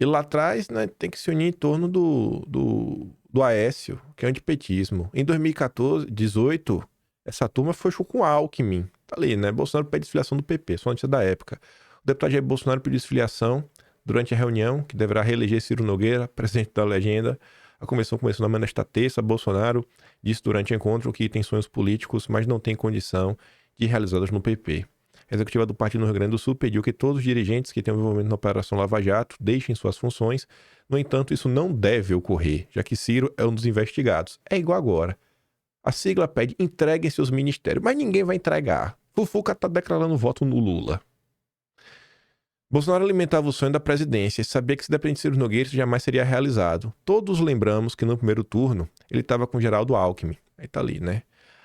E lá atrás, né, tem que se unir em torno do Aécio, que é o antipetismo. Em 2014, 18, essa turma foi com o Alckmin. Tá ali, né? Bolsonaro pede desfiliação do PP, só notícia da época. O deputado Jair Bolsonaro pediu desfiliação durante a reunião, que deverá reeleger Ciro Nogueira, presidente da legenda. A convenção começou na manhã desta terça. Bolsonaro disse durante o encontro que tem sonhos políticos, mas não tem condição de realizadas no PP. A executiva do partido no Rio Grande do Sul pediu que todos os dirigentes que tenham envolvimento na Operação Lava Jato deixem suas funções. No entanto, isso não deve ocorrer, já que Ciro é um dos investigados. É igual agora. A sigla pede entreguem seus ministérios, mas ninguém vai entregar. Fufuca tá declarando voto no Lula. Bolsonaro alimentava o sonho da presidência e sabia que se dependesse de Ciro Nogueira isso jamais seria realizado. Todos lembramos que no primeiro turno ele estava com Geraldo Alckmin. Aí tá ali, né?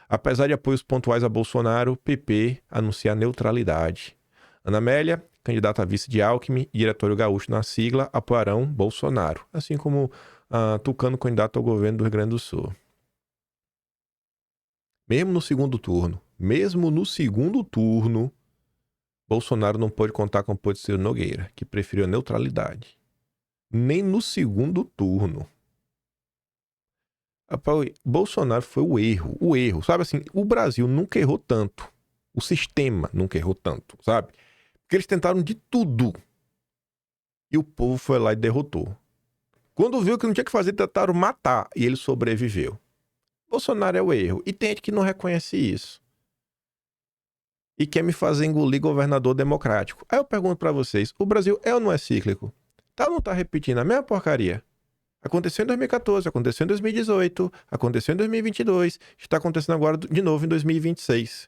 Apesar de apoios pontuais a Bolsonaro, PP anuncia neutralidade. Ana Amélia, candidata a vice de Alckmin, e Diretório Gaúcho na sigla, apoiarão Bolsonaro. Assim como Tucano, candidato ao governo do Rio Grande do Sul. Mesmo no segundo turno, Bolsonaro não pôde contar com o apoio de Ciro Nogueira, que preferiu a neutralidade. Nem no segundo turno. Bolsonaro foi o erro, sabe assim, o Brasil nunca errou tanto, o sistema nunca errou tanto, sabe? Porque eles tentaram de tudo e o povo foi lá e derrotou. Quando viu que não tinha que fazer, tentaram matar e ele sobreviveu. Bolsonaro é o erro e tem gente que não reconhece isso e quer me fazer engolir governador democrático. Aí eu pergunto pra vocês, o Brasil é ou não é cíclico? Tá ou não tá repetindo a mesma porcaria? Aconteceu em 2014, aconteceu em 2018, aconteceu em 2022, está acontecendo agora de novo em 2026.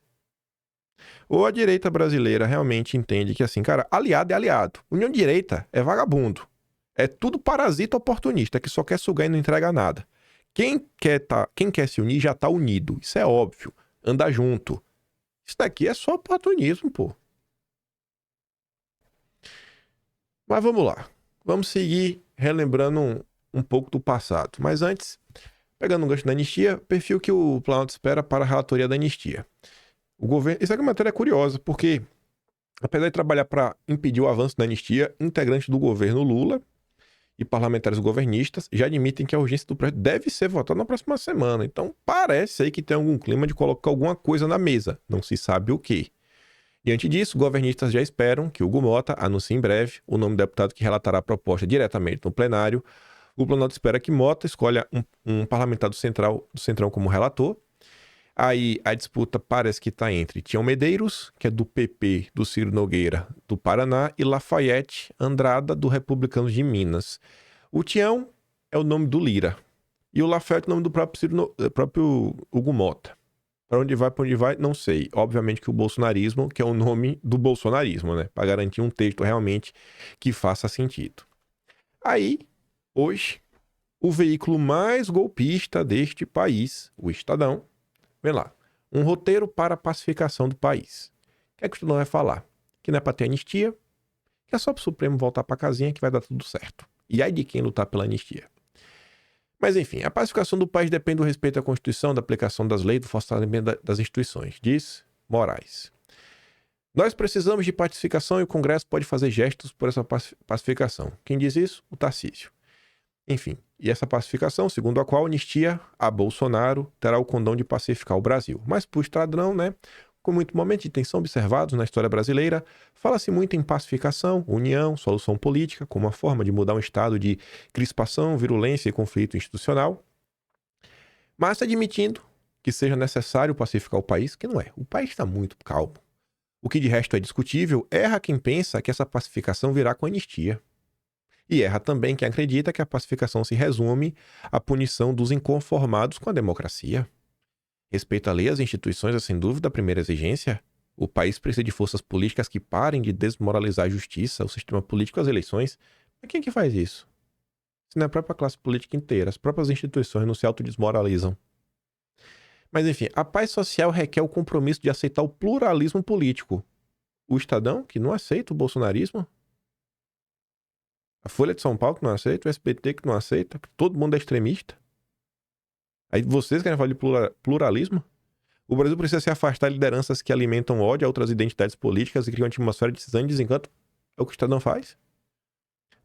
Ou a direita brasileira realmente entende que assim, cara, aliado é aliado. União de direita é vagabundo. É tudo parasita oportunista, que só quer sugar e não entrega nada. Quem quer se unir já tá unido, isso é óbvio. Anda junto. Isso daqui é só oportunismo, pô. Mas vamos lá. Vamos seguir relembrando um pouco do passado. Mas antes, pegando um gancho da anistia, perfil que o Planalto espera para a relatoria da anistia. O governo... Essa matéria é curiosa, porque, apesar de trabalhar para impedir o avanço da anistia, integrantes do governo Lula e parlamentares governistas já admitem que a urgência do projeto deve ser votada na próxima semana. Então, parece aí que tem algum clima de colocar alguma coisa na mesa. Não se sabe o quê. Diante disso, governistas já esperam que Hugo Mota anuncie em breve o nome do deputado que relatará a proposta diretamente no plenário. O Planalto espera que Mota escolha um parlamentar do Centrão como relator. Aí a disputa parece que está entre Tião Medeiros, que é do PP, do Ciro Nogueira, do Paraná, e Lafayette Andrada, do Republicanos de Minas. O Tião é o nome do Lira. E o Lafayette é o nome do próprio Hugo Mota. Para onde vai, não sei. Obviamente que o bolsonarismo, que é o nome do bolsonarismo, né? Para garantir um texto realmente que faça sentido. Aí... Hoje, o veículo mais golpista deste país, o Estadão, vem lá, um roteiro para a pacificação do país. O que é que o Estadão vai falar? Que não é para ter anistia, que é só para o Supremo voltar para a casinha que vai dar tudo certo. E aí de quem lutar pela anistia. Mas enfim, a pacificação do país depende do respeito à Constituição, da aplicação das leis, do fortalecimento das instituições, diz Moraes. Nós precisamos de pacificação e o Congresso pode fazer gestos por essa pacificação. Quem diz isso? O Tarcísio. Enfim, e essa pacificação, segundo a qual a anistia a Bolsonaro terá o condão de pacificar o Brasil. Mas por estradão, né, com muito momento de tensão observados na história brasileira, fala-se muito em pacificação, união, solução política, como uma forma de mudar um estado de crispação, virulência e conflito institucional. Mas admitindo que seja necessário pacificar o país, que não é. O país está muito calmo. O que de resto é discutível, erra quem pensa que essa pacificação virá com anistia. E erra também quem acredita que a pacificação se resume à punição dos inconformados com a democracia. Respeito à lei e às instituições é sem dúvida a primeira exigência. O país precisa de forças políticas que parem de desmoralizar a justiça, o sistema político e as eleições. Mas quem é que faz isso? Se não é a própria classe política inteira, as próprias instituições não se autodesmoralizam. Mas enfim, a paz social requer o compromisso de aceitar o pluralismo político. O Estadão, que não aceita o bolsonarismo. A Folha de São Paulo, que não aceita. O SBT, que não aceita. Que todo mundo é extremista. Aí vocês querem falar de pluralismo? O Brasil precisa se afastar de lideranças que alimentam ódio a outras identidades políticas e criam uma atmosfera de cisão e desencanto. É o que o Estadão faz.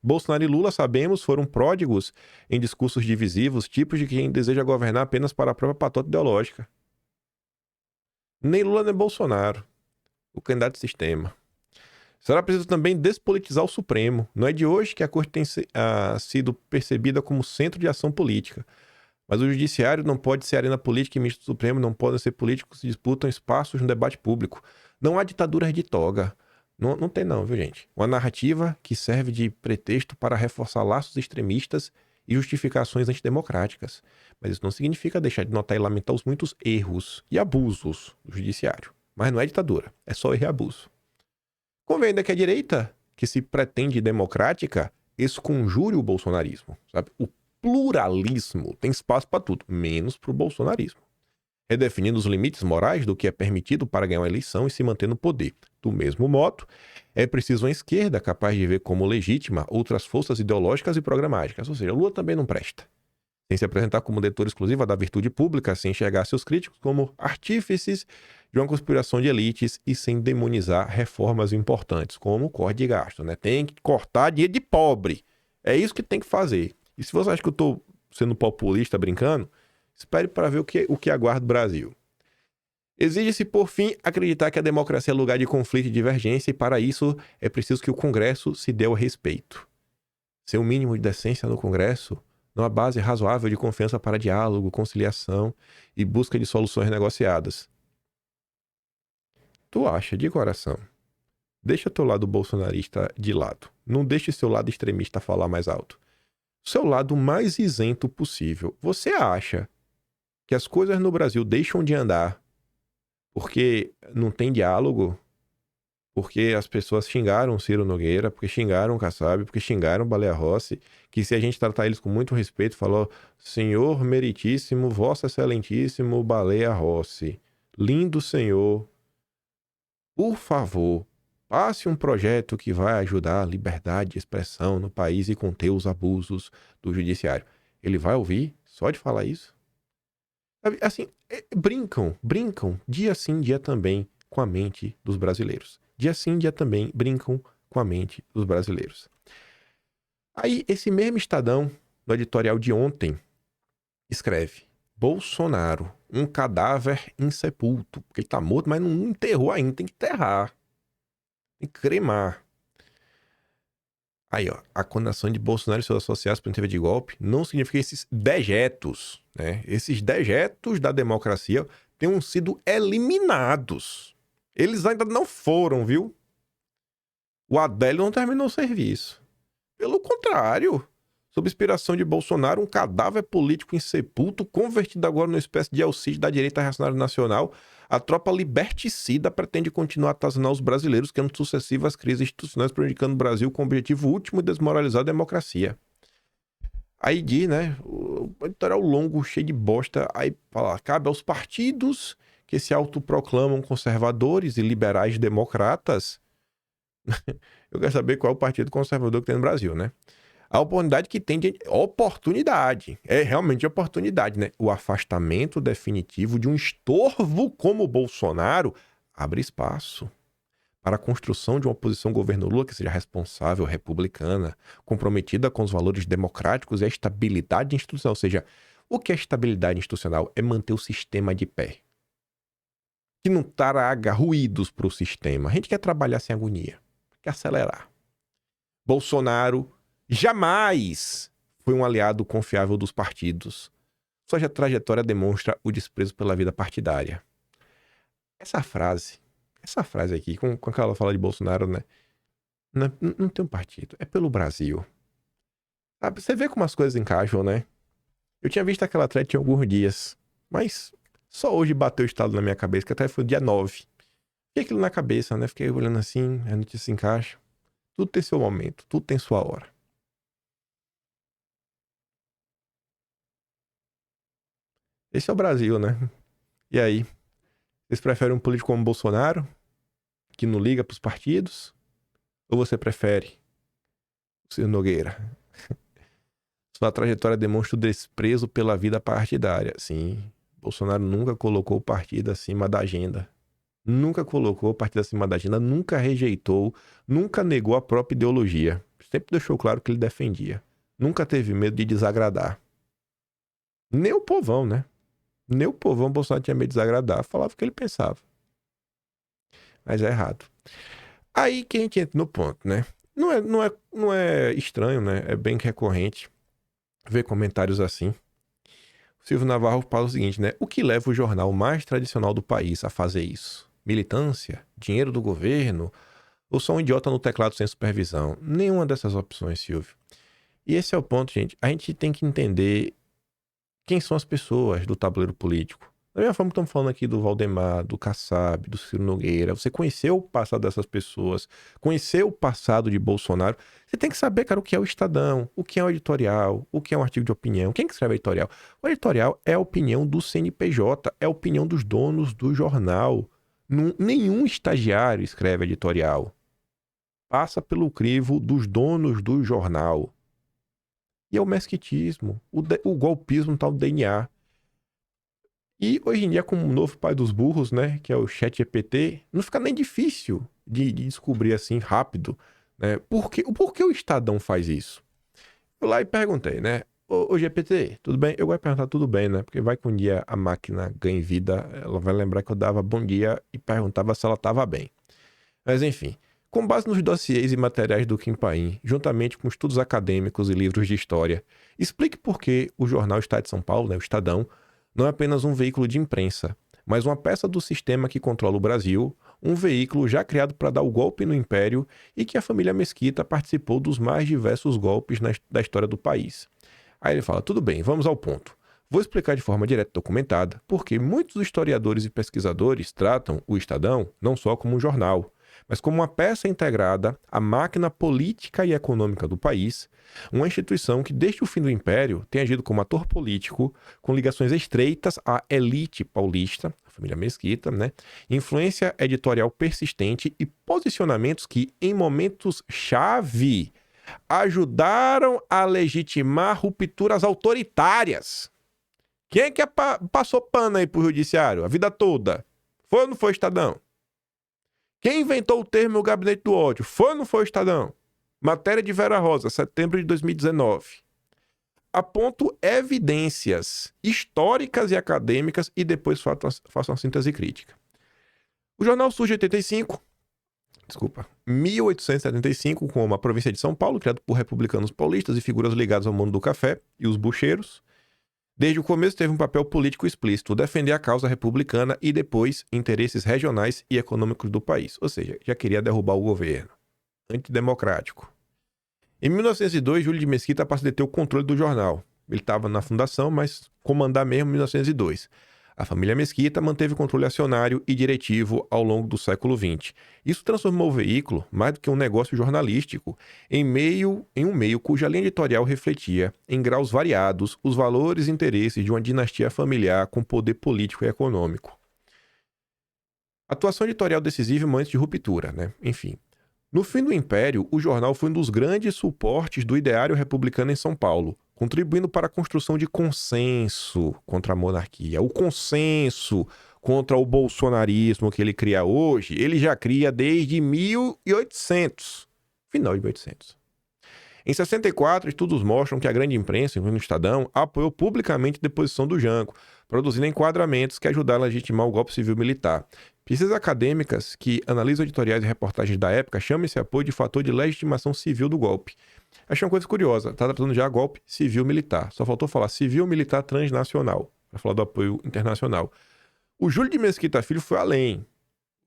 Bolsonaro e Lula, sabemos, foram pródigos em discursos divisivos, tipos de quem deseja governar apenas para a própria patota ideológica. Nem Lula nem Bolsonaro. O candidato de sistema. Será preciso também despolitizar o Supremo. Não é de hoje que a Corte tem sido percebida como centro de ação política. Mas o Judiciário não pode ser arena política e o ministro do Supremo não podem ser políticos que disputam espaços no debate público. Não há ditaduras de toga. Não tem não, viu, gente? Uma narrativa que serve de pretexto para reforçar laços extremistas e justificações antidemocráticas. Mas isso não significa deixar de notar e lamentar os muitos erros e abusos do Judiciário. Mas não é ditadura, é só erro e abuso. Convém ainda que a direita, que se pretende democrática, esconjure o bolsonarismo, sabe? O pluralismo tem espaço para tudo, menos para o bolsonarismo. Redefinindo os limites morais do que é permitido para ganhar uma eleição e se manter no poder. Do mesmo modo, é preciso uma esquerda capaz de ver como legítima outras forças ideológicas e programáticas. Ou seja, Lula também não presta. Sem se apresentar como detor exclusiva da virtude pública, sem enxergar seus críticos como artífices de uma conspiração de elites e sem demonizar reformas importantes, como o corte de gasto, né? Tem que cortar dinheiro de pobre. É isso que tem que fazer. E se você acha que eu estou sendo populista, brincando, espere para ver o que aguarda o Brasil. Exige-se, por fim, acreditar que a democracia é lugar de conflito e divergência, e para isso é preciso que o Congresso se dê ao respeito. Ser um mínimo de decência no Congresso, numa base razoável de confiança para diálogo, conciliação e busca de soluções negociadas. Tu acha, de coração, deixa teu lado bolsonarista de lado. Não deixe seu lado extremista falar mais alto. Seu lado mais isento possível. Você acha que as coisas no Brasil deixam de andar porque não tem diálogo? Porque as pessoas xingaram Ciro Nogueira, porque xingaram o Kassab, porque xingaram Baleia Rossi, que se a gente tratar eles com muito respeito, falou: Senhor meritíssimo, vossa excelentíssimo Baleia Rossi, lindo senhor, por favor, passe um projeto que vai ajudar a liberdade de expressão no país e conter os abusos do judiciário. Ele vai ouvir só de falar isso? Assim, brincam, dia sim, dia também, com a mente dos brasileiros. Dia sim, dia também, brincam com a mente dos brasileiros. Aí, esse mesmo Estadão, no editorial de ontem, escreve: Bolsonaro, um cadáver insepulto. Porque ele tá morto, mas não enterrou ainda, tem que enterrar. Tem que cremar. Aí, ó, a condenação de Bolsonaro e seus associados por tentativa de golpe não significa esses dejetos, né? Esses dejetos da democracia tenham sido eliminados. Eles ainda não foram, viu? O Adélio não terminou o serviço. Pelo contrário, sob inspiração de Bolsonaro, um cadáver político insepulto, convertido agora numa espécie de auxílio da direita reacionária nacional, a tropa liberticida pretende continuar a atazanar os brasileiros, criando sucessivas crises institucionais, prejudicando o Brasil com o objetivo último de desmoralizar a democracia. Aí diz, né, o editorial longo, cheio de bosta, aí fala: cabe aos partidos que se autoproclamam conservadores e liberais democratas. Eu quero saber qual é o partido conservador que tem no Brasil, né? A oportunidade que tem de... Oportunidade. É realmente oportunidade, né? O afastamento definitivo de um estorvo como o Bolsonaro abre espaço para a construção de uma oposição ao governo Lula que seja responsável, republicana, comprometida com os valores democráticos e a estabilidade institucional. Ou seja, o que é estabilidade institucional? É manter o sistema de pé. Que não traga ruídos para o sistema. A gente quer trabalhar sem agonia. Quer acelerar. Bolsonaro jamais foi um aliado confiável dos partidos. Sua trajetória demonstra o desprezo pela vida partidária. Essa frase aqui, com aquela fala de Bolsonaro, né? Não tem um partido, é pelo Brasil. Sabe, você vê como as coisas encaixam, né? Eu tinha visto aquela thread em alguns dias, mas Só hoje bateu o estado na minha cabeça, que até foi dia 9. Fiquei aquilo na cabeça, né? Fiquei olhando assim, a notícia se encaixa. Tudo tem seu momento, tudo tem sua hora. Esse é o Brasil, né? E aí? Vocês preferem um político como Bolsonaro, que não liga pros partidos? Ou você prefere o Ciro Nogueira? Sua trajetória demonstra o desprezo pela vida partidária. Sim, Bolsonaro nunca colocou o partido acima da agenda. Nunca colocou o partido acima da agenda, nunca rejeitou, nunca negou a própria ideologia. Sempre deixou claro que ele defendia. Nunca teve medo de desagradar. Nem o povão, né? Nem o povão Bolsonaro tinha medo de desagradar. Falava o que ele pensava. Mas é errado. Aí que a gente entra no ponto, né? Não é estranho, né? É bem recorrente ver comentários assim. O Silvio Navarro fala o seguinte, né? O que leva o jornal mais tradicional do país a fazer isso? Militância? Dinheiro do governo? Ou só um idiota no teclado sem supervisão? Nenhuma dessas opções, Silvio. E esse é o ponto, gente. A gente tem que entender quem são as pessoas do tabuleiro político. Da mesma forma que estamos falando aqui do Valdemar, do Kassab, do Ciro Nogueira. Você conheceu o passado dessas pessoas, conheceu o passado de Bolsonaro. Você tem que saber, cara, o que é o Estadão, o que é o editorial, o que é um artigo de opinião. Quem que escreve editorial? O editorial é a opinião do CNPJ, é a opinião dos donos do jornal. Nenhum estagiário escreve editorial. Passa pelo crivo dos donos do jornal. E é o mesquitismo, o golpismo tal do DNA. E hoje em dia, com o novo pai dos burros, né, que é o ChatGPT, não fica nem difícil de descobrir assim rápido, né? Por que o Estadão faz isso? Eu lá e perguntei, né? Ô GPT, tudo bem? Eu vou perguntar tudo bem, né? Porque vai que um dia a máquina ganhe vida, ela vai lembrar que eu dava bom dia e perguntava se ela estava bem. Mas enfim, com base nos dossiês e materiais do Kim Paim, juntamente com estudos acadêmicos e livros de história, explique por que o jornal Estado de São Paulo, né, o Estadão, não é apenas um veículo de imprensa, mas uma peça do sistema que controla o Brasil, um veículo já criado para dar o golpe no Império e que a família Mesquita participou dos mais diversos golpes da história do país. Aí ele fala, tudo bem, vamos ao ponto. Vou explicar de forma direta e documentada porque muitos historiadores e pesquisadores tratam o Estadão não só como um jornal, mas como uma peça integrada à máquina política e econômica do país, uma instituição que desde o fim do Império tem agido como ator político, com ligações estreitas à elite paulista, a família Mesquita, né? Influência editorial persistente e posicionamentos que, em momentos-chave, ajudaram a legitimar rupturas autoritárias. Quem é que passou pano aí pro judiciário a vida toda? Foi ou não foi o Estadão? Quem inventou o termo gabinete do ódio? Foi ou não foi o Estadão? Matéria de Vera Rosa, setembro de 2019. Aponto evidências históricas e acadêmicas e depois faço uma síntese crítica. O jornal surge em 1875, como a província de São Paulo, criado por republicanos paulistas e figuras ligadas ao mundo do café e os bucheiros. Desde o começo teve um papel político explícito, defender a causa republicana e depois interesses regionais e econômicos do país. Ou seja, já queria derrubar o governo. Antidemocrático. Em 1902, Júlio de Mesquita passa a deter o controle do jornal. Ele estava na fundação, mas comandar mesmo em 1902. A família Mesquita manteve o controle acionário e diretivo ao longo do século XX. Isso transformou o veículo, mais do que um negócio jornalístico, em um meio cuja linha editorial refletia, em graus variados, os valores e interesses de uma dinastia familiar com poder político e econômico. Atuação editorial decisiva em momentos de ruptura, né? Enfim. No fim do Império, o jornal foi um dos grandes suportes do ideário republicano em São Paulo, contribuindo para a construção de consenso contra a monarquia. O consenso contra o bolsonarismo que ele cria hoje, ele já cria desde 1800, final de 1800. Em 64, estudos mostram que a grande imprensa, incluindo o Estadão, apoiou publicamente a deposição do Janco, produzindo enquadramentos que ajudaram a legitimar o golpe civil-militar. Pesquisas acadêmicas que analisam editoriais e reportagens da época chamam esse apoio de fator de legitimação civil do golpe. Achei uma coisa curiosa, está tratando já golpe civil-militar. Só faltou falar civil-militar transnacional, para falar do apoio internacional. O Júlio de Mesquita Filho foi além.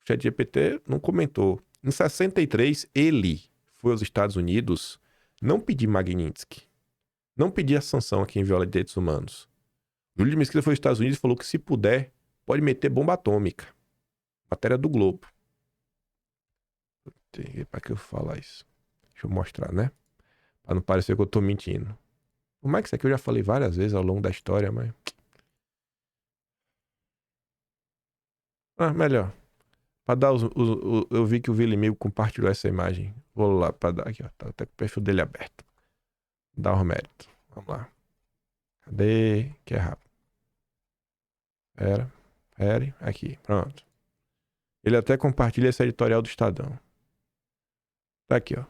O ChatGPT não comentou. Em 63, ele foi aos Estados Unidos não pedir Magnitsky, não pedir a sanção a quem viola direitos humanos. Júlio de Mesquita foi aos Estados Unidos e falou que, se puder, pode meter bomba atômica. Matéria do Globo. Pra que eu falar isso? Deixa eu mostrar, né? Pra não parecer que eu tô mentindo. Como é que isso aqui eu já falei várias vezes ao longo da história, mas... melhor. Pra dar eu vi que o Vilimigo compartilhou essa imagem. Vou lá pra dar aqui, ó. Tá até com o perfil dele aberto. Dá o mérito. Vamos lá. Cadê? Que é rápido. Pera. Aqui, pronto. Ele até compartilha esse editorial do Estadão. Tá aqui, ó.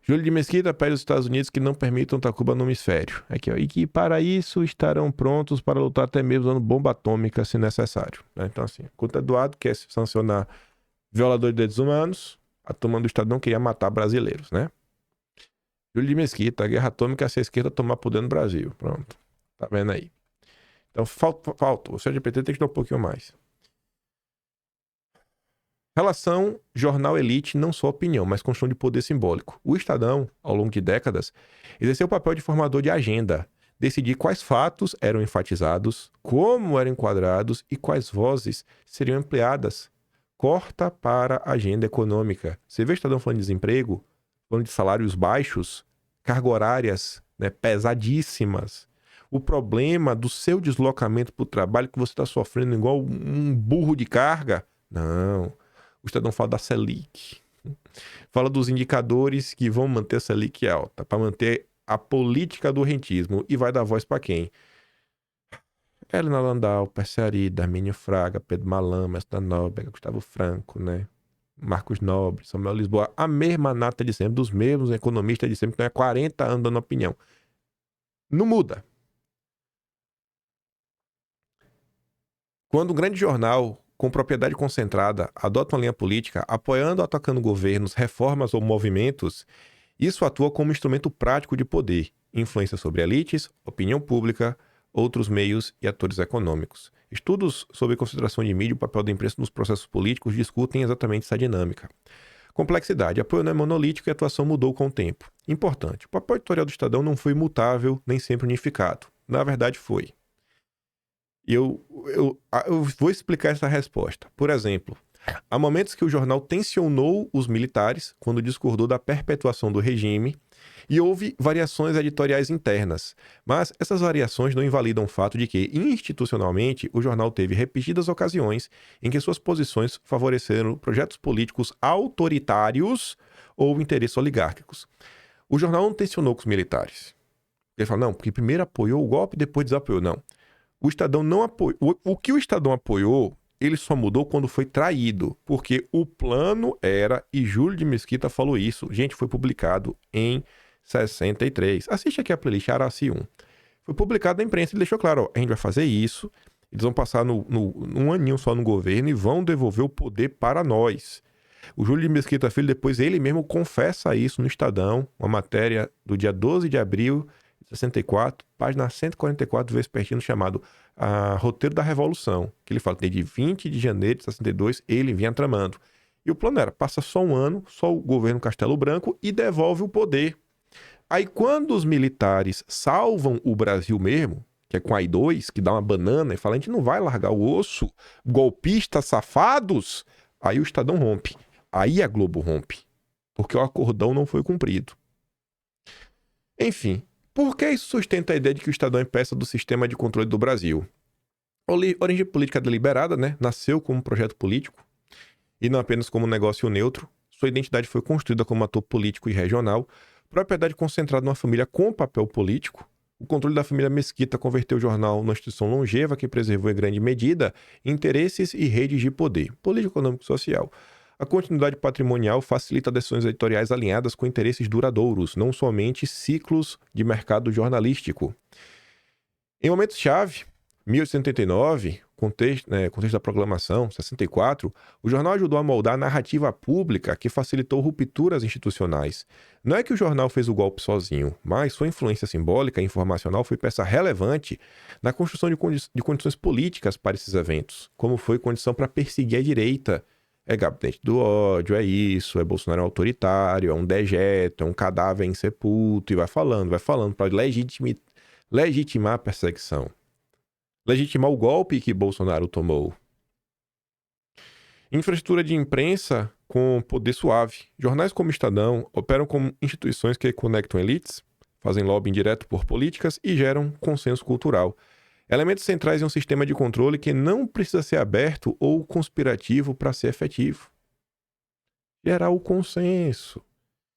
Júlio de Mesquita pede aos Estados Unidos que não permitam Tacuba no hemisfério. Aqui, ó. E que para isso estarão prontos para lutar até mesmo usando bomba atômica se necessário. Então, assim, enquanto Eduardo quer sancionar violador de direitos humanos, a turma do Estadão queria matar brasileiros, né? Júlio de Mesquita, a guerra atômica se a esquerda tomar poder no Brasil. Pronto. Tá vendo aí? Então, falta. O CGPT tem que dar um pouquinho mais. Relação jornal-elite, não só opinião, mas construção de poder simbólico. O Estadão, ao longo de décadas, exerceu o papel de formador de agenda, decidir quais fatos eram enfatizados, como eram enquadrados e quais vozes seriam ampliadas. Corta para a agenda econômica. Você vê o Estadão falando de desemprego, falando de salários baixos, cargas horárias, né, pesadíssimas. O problema do seu deslocamento para o trabalho que você está sofrendo igual um burro de carga. Não. O Estadão fala da Selic. Fala dos indicadores que vão manter a Selic alta, para manter a política do rentismo. E vai dar voz para quem? Helena Landau, Percy Arida, Armínio Fraga, Pedro Malan, Mestre Nóbrega, Gustavo Franco, né? Marcos Nobre, Samuel Lisboa. A mesma nata de sempre, dos mesmos economistas de sempre, que estão há 40 anos dando opinião. Não muda. Quando um grande jornal com propriedade concentrada adota uma linha política, apoiando ou atacando governos, reformas ou movimentos, isso atua como instrumento prático de poder, influência sobre elites, opinião pública, outros meios e atores econômicos. Estudos sobre concentração de mídia e o papel da imprensa nos processos políticos discutem exatamente essa dinâmica. Complexidade. Apoio não é monolítico e a atuação mudou com o tempo. Importante. O papel editorial do Estadão não foi imutável, nem sempre unificado. Na verdade, foi. E eu vou explicar essa resposta. Por exemplo, há momentos que o jornal tensionou os militares quando discordou da perpetuação do regime e houve variações editoriais internas. Mas essas variações não invalidam o fato de que, institucionalmente, o jornal teve repetidas ocasiões em que suas posições favoreceram projetos políticos autoritários ou interesses oligárquicos. O jornal não tensionou com os militares. Ele fala, não, porque primeiro apoiou o golpe e depois desapoiou. Não. O Estadão não apoiou. O que o Estadão apoiou, ele só mudou quando foi traído. Porque o plano era, e Júlio de Mesquita falou isso, gente, foi publicado em 63. Assiste aqui a playlist Araci 1. Foi publicado na imprensa e deixou claro, ó, a gente vai fazer isso, eles vão passar um aninho só no governo e vão devolver o poder para nós. O Júlio de Mesquita Filho, depois ele mesmo confessa isso no Estadão, uma matéria do dia 12 de abril 64, página 144 vespertino, chamado Roteiro da Revolução, que ele fala que desde 20 de janeiro de 62 ele vinha tramando. E o plano era, passa só um ano, só o governo Castelo Branco e devolve o poder. Aí quando os militares salvam o Brasil mesmo, que é com a I2, que dá uma banana e fala, a gente não vai largar o osso, golpistas safados, aí o Estadão rompe. Aí a Globo rompe, porque o acordão não foi cumprido. Enfim, por que isso sustenta a ideia de que o Estadão é peça do sistema de controle do Brasil? A origem política deliberada, né? Nasceu como um projeto político e não apenas como um negócio neutro. Sua identidade foi construída como ator político e regional, propriedade concentrada numa família com papel político. O controle da família Mesquita converteu o jornal numa instituição longeva que preservou em grande medida interesses e redes de poder, político, econômico e social. A continuidade patrimonial facilita decisões editoriais alinhadas com interesses duradouros, não somente ciclos de mercado jornalístico. Em momentos-chave, 1889, contexto da proclamação, 64, o jornal ajudou a moldar a narrativa pública que facilitou rupturas institucionais. Não é que o jornal fez o golpe sozinho, mas sua influência simbólica e informacional foi peça relevante na construção de condições políticas para esses eventos, como foi condição para perseguir a direita. É gabinete do ódio, é isso, é Bolsonaro autoritário, é um dejeto, é um cadáver insepulto, e vai falando, para legitimar a perseguição. legitimar o golpe que Bolsonaro tomou. Infraestrutura de imprensa com poder suave. Jornais como Estadão operam como instituições que conectam elites, fazem lobbying direto por políticas e geram consenso cultural. Elementos centrais em um sistema de controle que não precisa ser aberto ou conspirativo para ser efetivo. Gerar o consenso.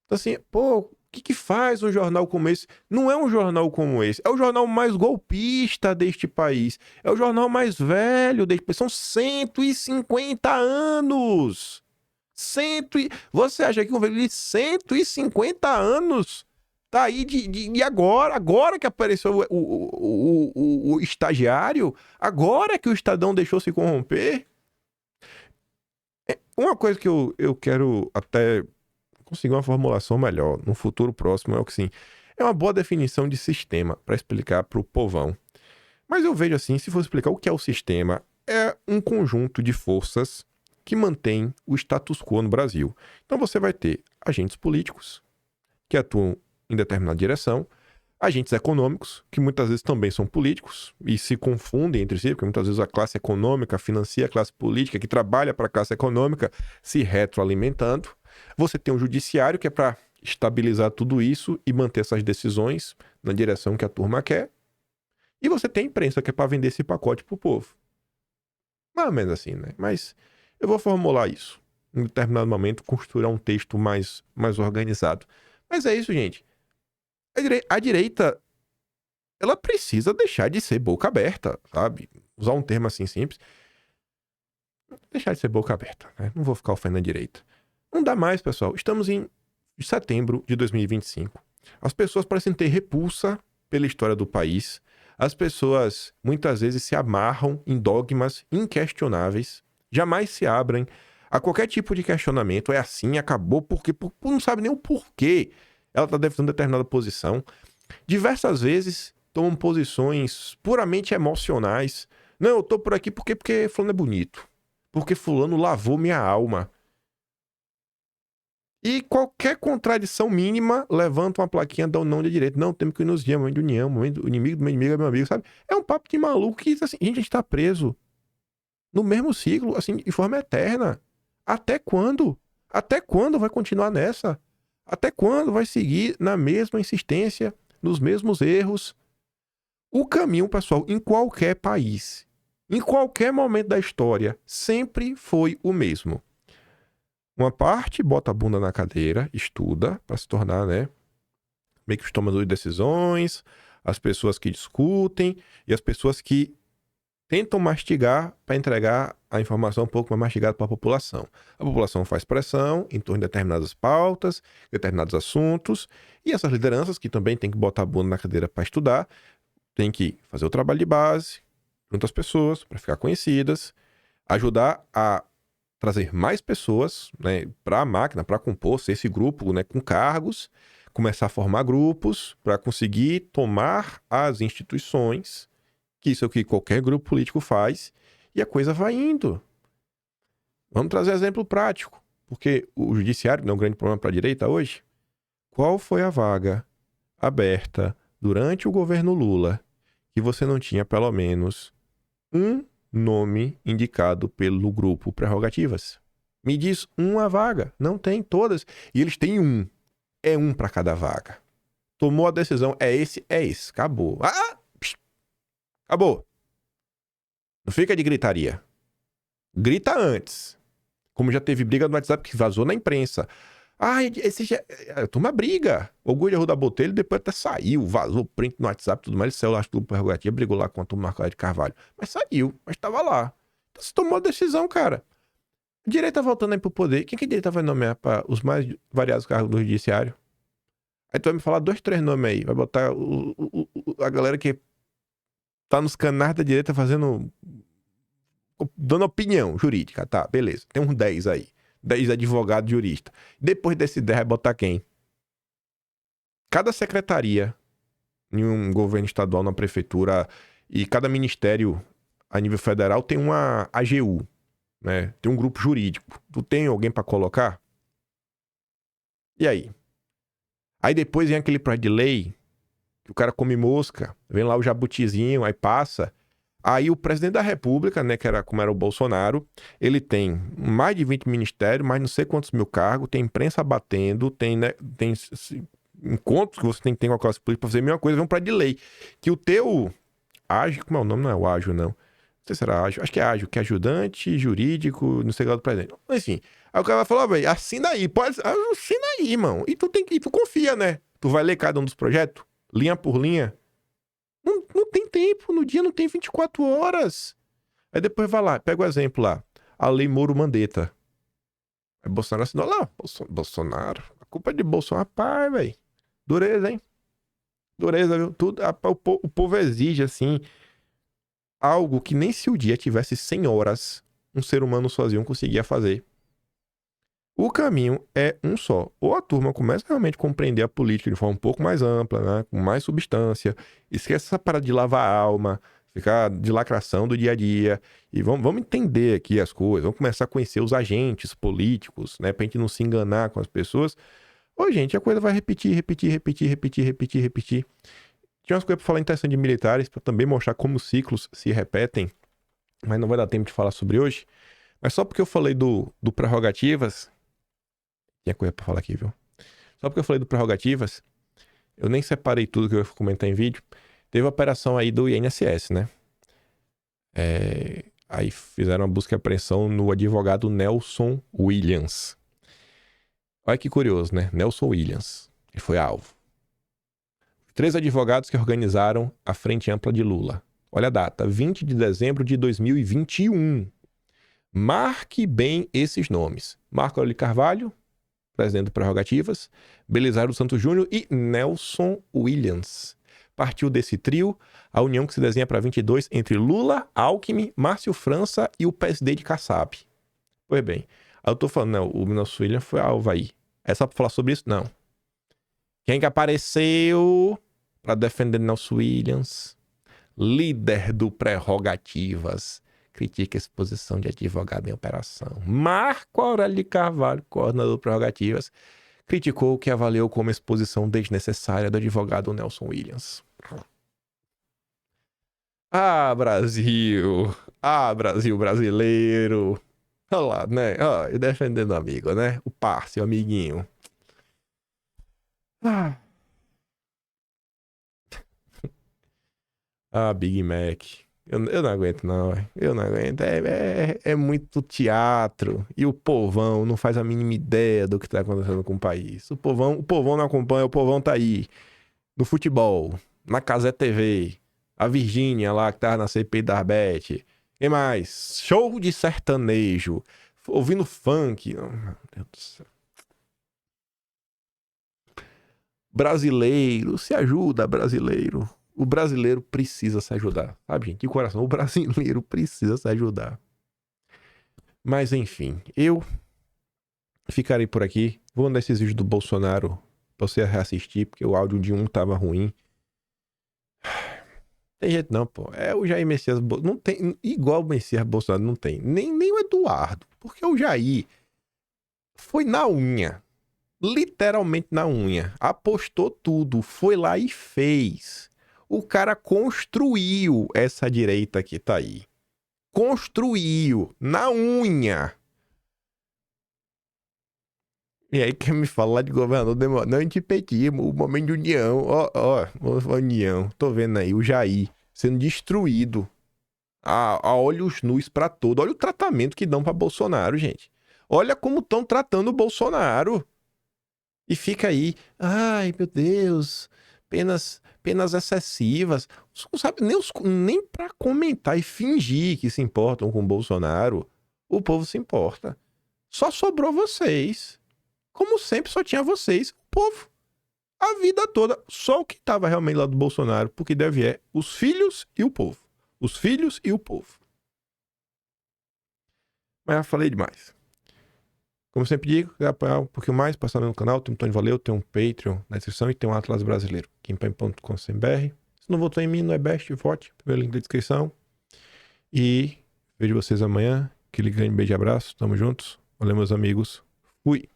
Então assim, o que faz um jornal como esse? Não é um jornal como esse, é o jornal mais golpista deste país. É o jornal mais velho deste país. São 150 anos. Você acha que um velho de 150 anos tá aí de agora que apareceu o estagiário? Agora que o Estadão deixou se corromper? Uma coisa que eu quero até conseguir uma formulação melhor no futuro próximo é o que sim, é uma boa definição de sistema para explicar para o povão. Mas eu vejo assim, se for explicar o que é o sistema, é um conjunto de forças que mantém o status quo no Brasil. Então você vai ter agentes políticos que atuam em determinada direção, agentes econômicos, que muitas vezes também são políticos e se confundem entre si, porque muitas vezes a classe econômica financia a classe política que trabalha para a classe econômica se retroalimentando. Você tem um judiciário que é para estabilizar tudo isso e manter essas decisões na direção que a turma quer. E você tem a imprensa que é para vender esse pacote pro povo. Mais ou menos assim, né? Mas eu vou formular isso. Em determinado momento, construir um texto mais organizado. Mas é isso, gente. A direita, ela precisa deixar de ser boca aberta, sabe? Usar um termo assim simples. Deixar de ser boca aberta, né? Não vou ficar ofendendo a direita. Não dá mais, pessoal. Estamos em setembro de 2025. As pessoas parecem ter repulsa pela história do país. As pessoas muitas vezes se amarram em dogmas inquestionáveis, jamais se abrem a qualquer tipo de questionamento. É assim, acabou, porque não sabe nem o porquê ela está defendendo determinada posição. Diversas vezes tomam posições puramente emocionais. Não, eu tô por aqui porque fulano é bonito. Porque fulano lavou minha alma. E qualquer contradição mínima levanta uma plaquinha da não de direito. Não, temos que nos dias, momento de união, momento do inimigo do meu inimigo é meu amigo, sabe? É um papo de maluco que, assim, gente, a gente tá preso no mesmo ciclo, assim, de forma eterna. Até quando? Até quando vai continuar nessa? Até quando vai seguir na mesma insistência, nos mesmos erros? O caminho, pessoal, em qualquer país, em qualquer momento da história, sempre foi o mesmo. Uma parte bota a bunda na cadeira, estuda para se tornar, né, meio que os tomadores de decisões, as pessoas que discutem e as pessoas que tentam mastigar para entregar a informação um pouco mais mastigada para a população. A população faz pressão em torno de determinadas pautas, determinados assuntos, e essas lideranças que também têm que botar a bunda na cadeira para estudar, têm que fazer o trabalho de base junto às pessoas para ficar conhecidas, ajudar a trazer mais pessoas, né, para a máquina, para compor esse grupo, né, com cargos, começar a formar grupos para conseguir tomar as instituições, que isso é o que qualquer grupo político faz, e a coisa vai indo. Vamos trazer exemplo prático, porque o judiciário não é um grande problema para a direita hoje. Qual foi a vaga aberta durante o governo Lula que você não tinha pelo menos um nome indicado pelo grupo Prerrogativas? Me diz uma vaga. Não tem todas. E eles têm um. É um para cada vaga. Tomou a decisão. É esse. Acabou. Acabou. Não fica de gritaria. Grita antes. Como já teve briga no WhatsApp que vazou na imprensa. Toma briga. O Orgulho de Arruda Botelho depois até saiu, vazou print no WhatsApp, tudo mais. Ele saiu lá do Prerrogativa, brigou lá com a turma Marco de Carvalho. Mas saiu, mas tava lá. Então você tomou a decisão, cara. A direita voltando aí pro poder. Quem que a direita vai nomear para os mais variados cargos do judiciário? Aí tu vai me falar 2, 3 nomes aí. Vai botar a galera que tá nos canais da direita dando opinião jurídica. Tá, beleza. Tem uns 10 aí. 10 advogados juristas. Depois desse 10 vai botar quem? Cada secretaria em um governo estadual, na prefeitura, e cada ministério a nível federal tem uma AGU, né? Tem um grupo jurídico. Tu tem alguém para colocar? E aí? Aí depois vem aquele projeto de lei que o cara come mosca, vem lá o jabutizinho, aí passa. Aí o presidente da República, né, como era o Bolsonaro, ele tem mais de 20 ministérios, mais não sei quantos mil cargos, tem imprensa batendo, tem, né, tem encontros que você tem que ter com a classe política pra fazer a mesma coisa, vão pra de lei. Que o teu ágil, como é o nome? Não é o ágil, não. Não sei se era ágil, acho que é ágil, que é ajudante jurídico, não sei lá do presidente. Enfim, aí o cara vai falar, velho, assina aí, assina aí, irmão. E tu confia, né? Tu vai ler cada um dos projetos, linha por linha. Não tem tempo, no dia não tem 24 horas. Aí depois vai lá, pega o exemplo lá. A lei Moro-Mandetta. Aí Bolsonaro assinou lá. Bolsonaro. A culpa é de Bolsonaro. Pai, velho. Dureza, hein? Dureza, viu? Tudo, o povo exige, assim, algo que nem se o dia tivesse 100 horas, um ser humano sozinho conseguia fazer. O caminho é um só. Ou a turma começa realmente a compreender a política de forma um pouco mais ampla, né? Com mais substância. Esquece essa parada de lavar a alma, ficar de lacração do dia a dia. E vamos entender aqui as coisas. Vamos começar a conhecer os agentes políticos, né? Pra gente não se enganar com as pessoas. Ô, gente, a coisa vai repetir. Tinha umas coisas pra falar interessante de militares, pra também mostrar como os ciclos se repetem. Mas não vai dar tempo de falar sobre hoje. Mas só porque eu falei do prerrogativas... Tinha coisa pra falar aqui, viu? Só porque eu falei do prerrogativas, eu nem separei tudo que eu ia comentar em vídeo. Teve a operação aí do INSS, né? Aí fizeram uma busca e apreensão no advogado Nelson Williams. Olha que curioso, né? Nelson Williams. Ele foi alvo. 3 advogados que organizaram a Frente Ampla de Lula. Olha a data, 20 de dezembro de 2021. Marque bem esses nomes. Marco Aurélio Carvalho, presidente do Prerrogativas, Belisário Santos Júnior e Nelson Williams. Partiu desse trio a união que se desenha para 22 entre Lula, Alckmin, Márcio França e o PSD de Kassab. Pois bem, aí eu tô falando, não, o Nelson Williams foi alvo aí. É só pra falar sobre isso? Não. Quem que apareceu para defender Nelson Williams? Líder do Prerrogativas. Critica a exposição de advogado em operação. Marco Aurélio Carvalho, coordenador do Prerrogativas, criticou o que avaliou como exposição desnecessária do advogado Nelson Williams. Ah, Brasil! Ah, Brasil brasileiro! Olha lá, né? Ó, defendendo o amigo, né? O parceiro, o amiguinho. Big Mac. Eu não aguento, não. Eu não aguento. É muito teatro. E o povão não faz a mínima ideia do que tá acontecendo com o país. O povão não acompanha, o povão tá aí. No futebol, na Cazé TV, a Virgínia lá que tava na CPI da Arbete. E mais? Show de sertanejo. Ouvindo funk. Oh, meu Deus do céu. Brasileiro, se ajuda, brasileiro. O brasileiro precisa se ajudar, sabe, gente? De coração, o brasileiro precisa se ajudar. Mas, enfim, eu ficarei por aqui. Vou mandar esses vídeos do Bolsonaro pra você reassistir, porque o áudio de um tava ruim. Tem jeito não, pô. É o Jair Messias... Não tem... Igual o Messias Bolsonaro, não tem. Nem o Eduardo. Porque o Jair foi na unha. Literalmente na unha. Apostou tudo. Foi lá e fez. O cara construiu essa direita que tá aí. Construiu. Na unha. E aí quer me falar de governador não antipetismo, o momento de união. Ó, união. Tô vendo aí o Jair sendo destruído. A olhos nus pra todo. Olha o tratamento que dão pra Bolsonaro, gente. Olha como estão tratando o Bolsonaro. E fica aí. Ai, meu Deus. Penas excessivas. Não sabe nem pra comentar e fingir que se importam com o Bolsonaro. O povo se importa. Só sobrou vocês. Como sempre, só tinha vocês, o povo. A vida toda. Só o que estava realmente lá do Bolsonaro, porque deve é os filhos e o povo. Os filhos e o povo. Mas já falei demais. Como eu sempre digo, quer apoiar um pouquinho mais, passando no canal, tem um Tony Valeu, tem um Patreon na descrição e tem um Atlas Brasileiro, quimpan.com.br. Se não votou em mim, não é best, vote. Primeiro link da descrição. E vejo vocês amanhã. Aquele grande beijo e abraço. Tamo juntos. Valeu, meus amigos. Fui.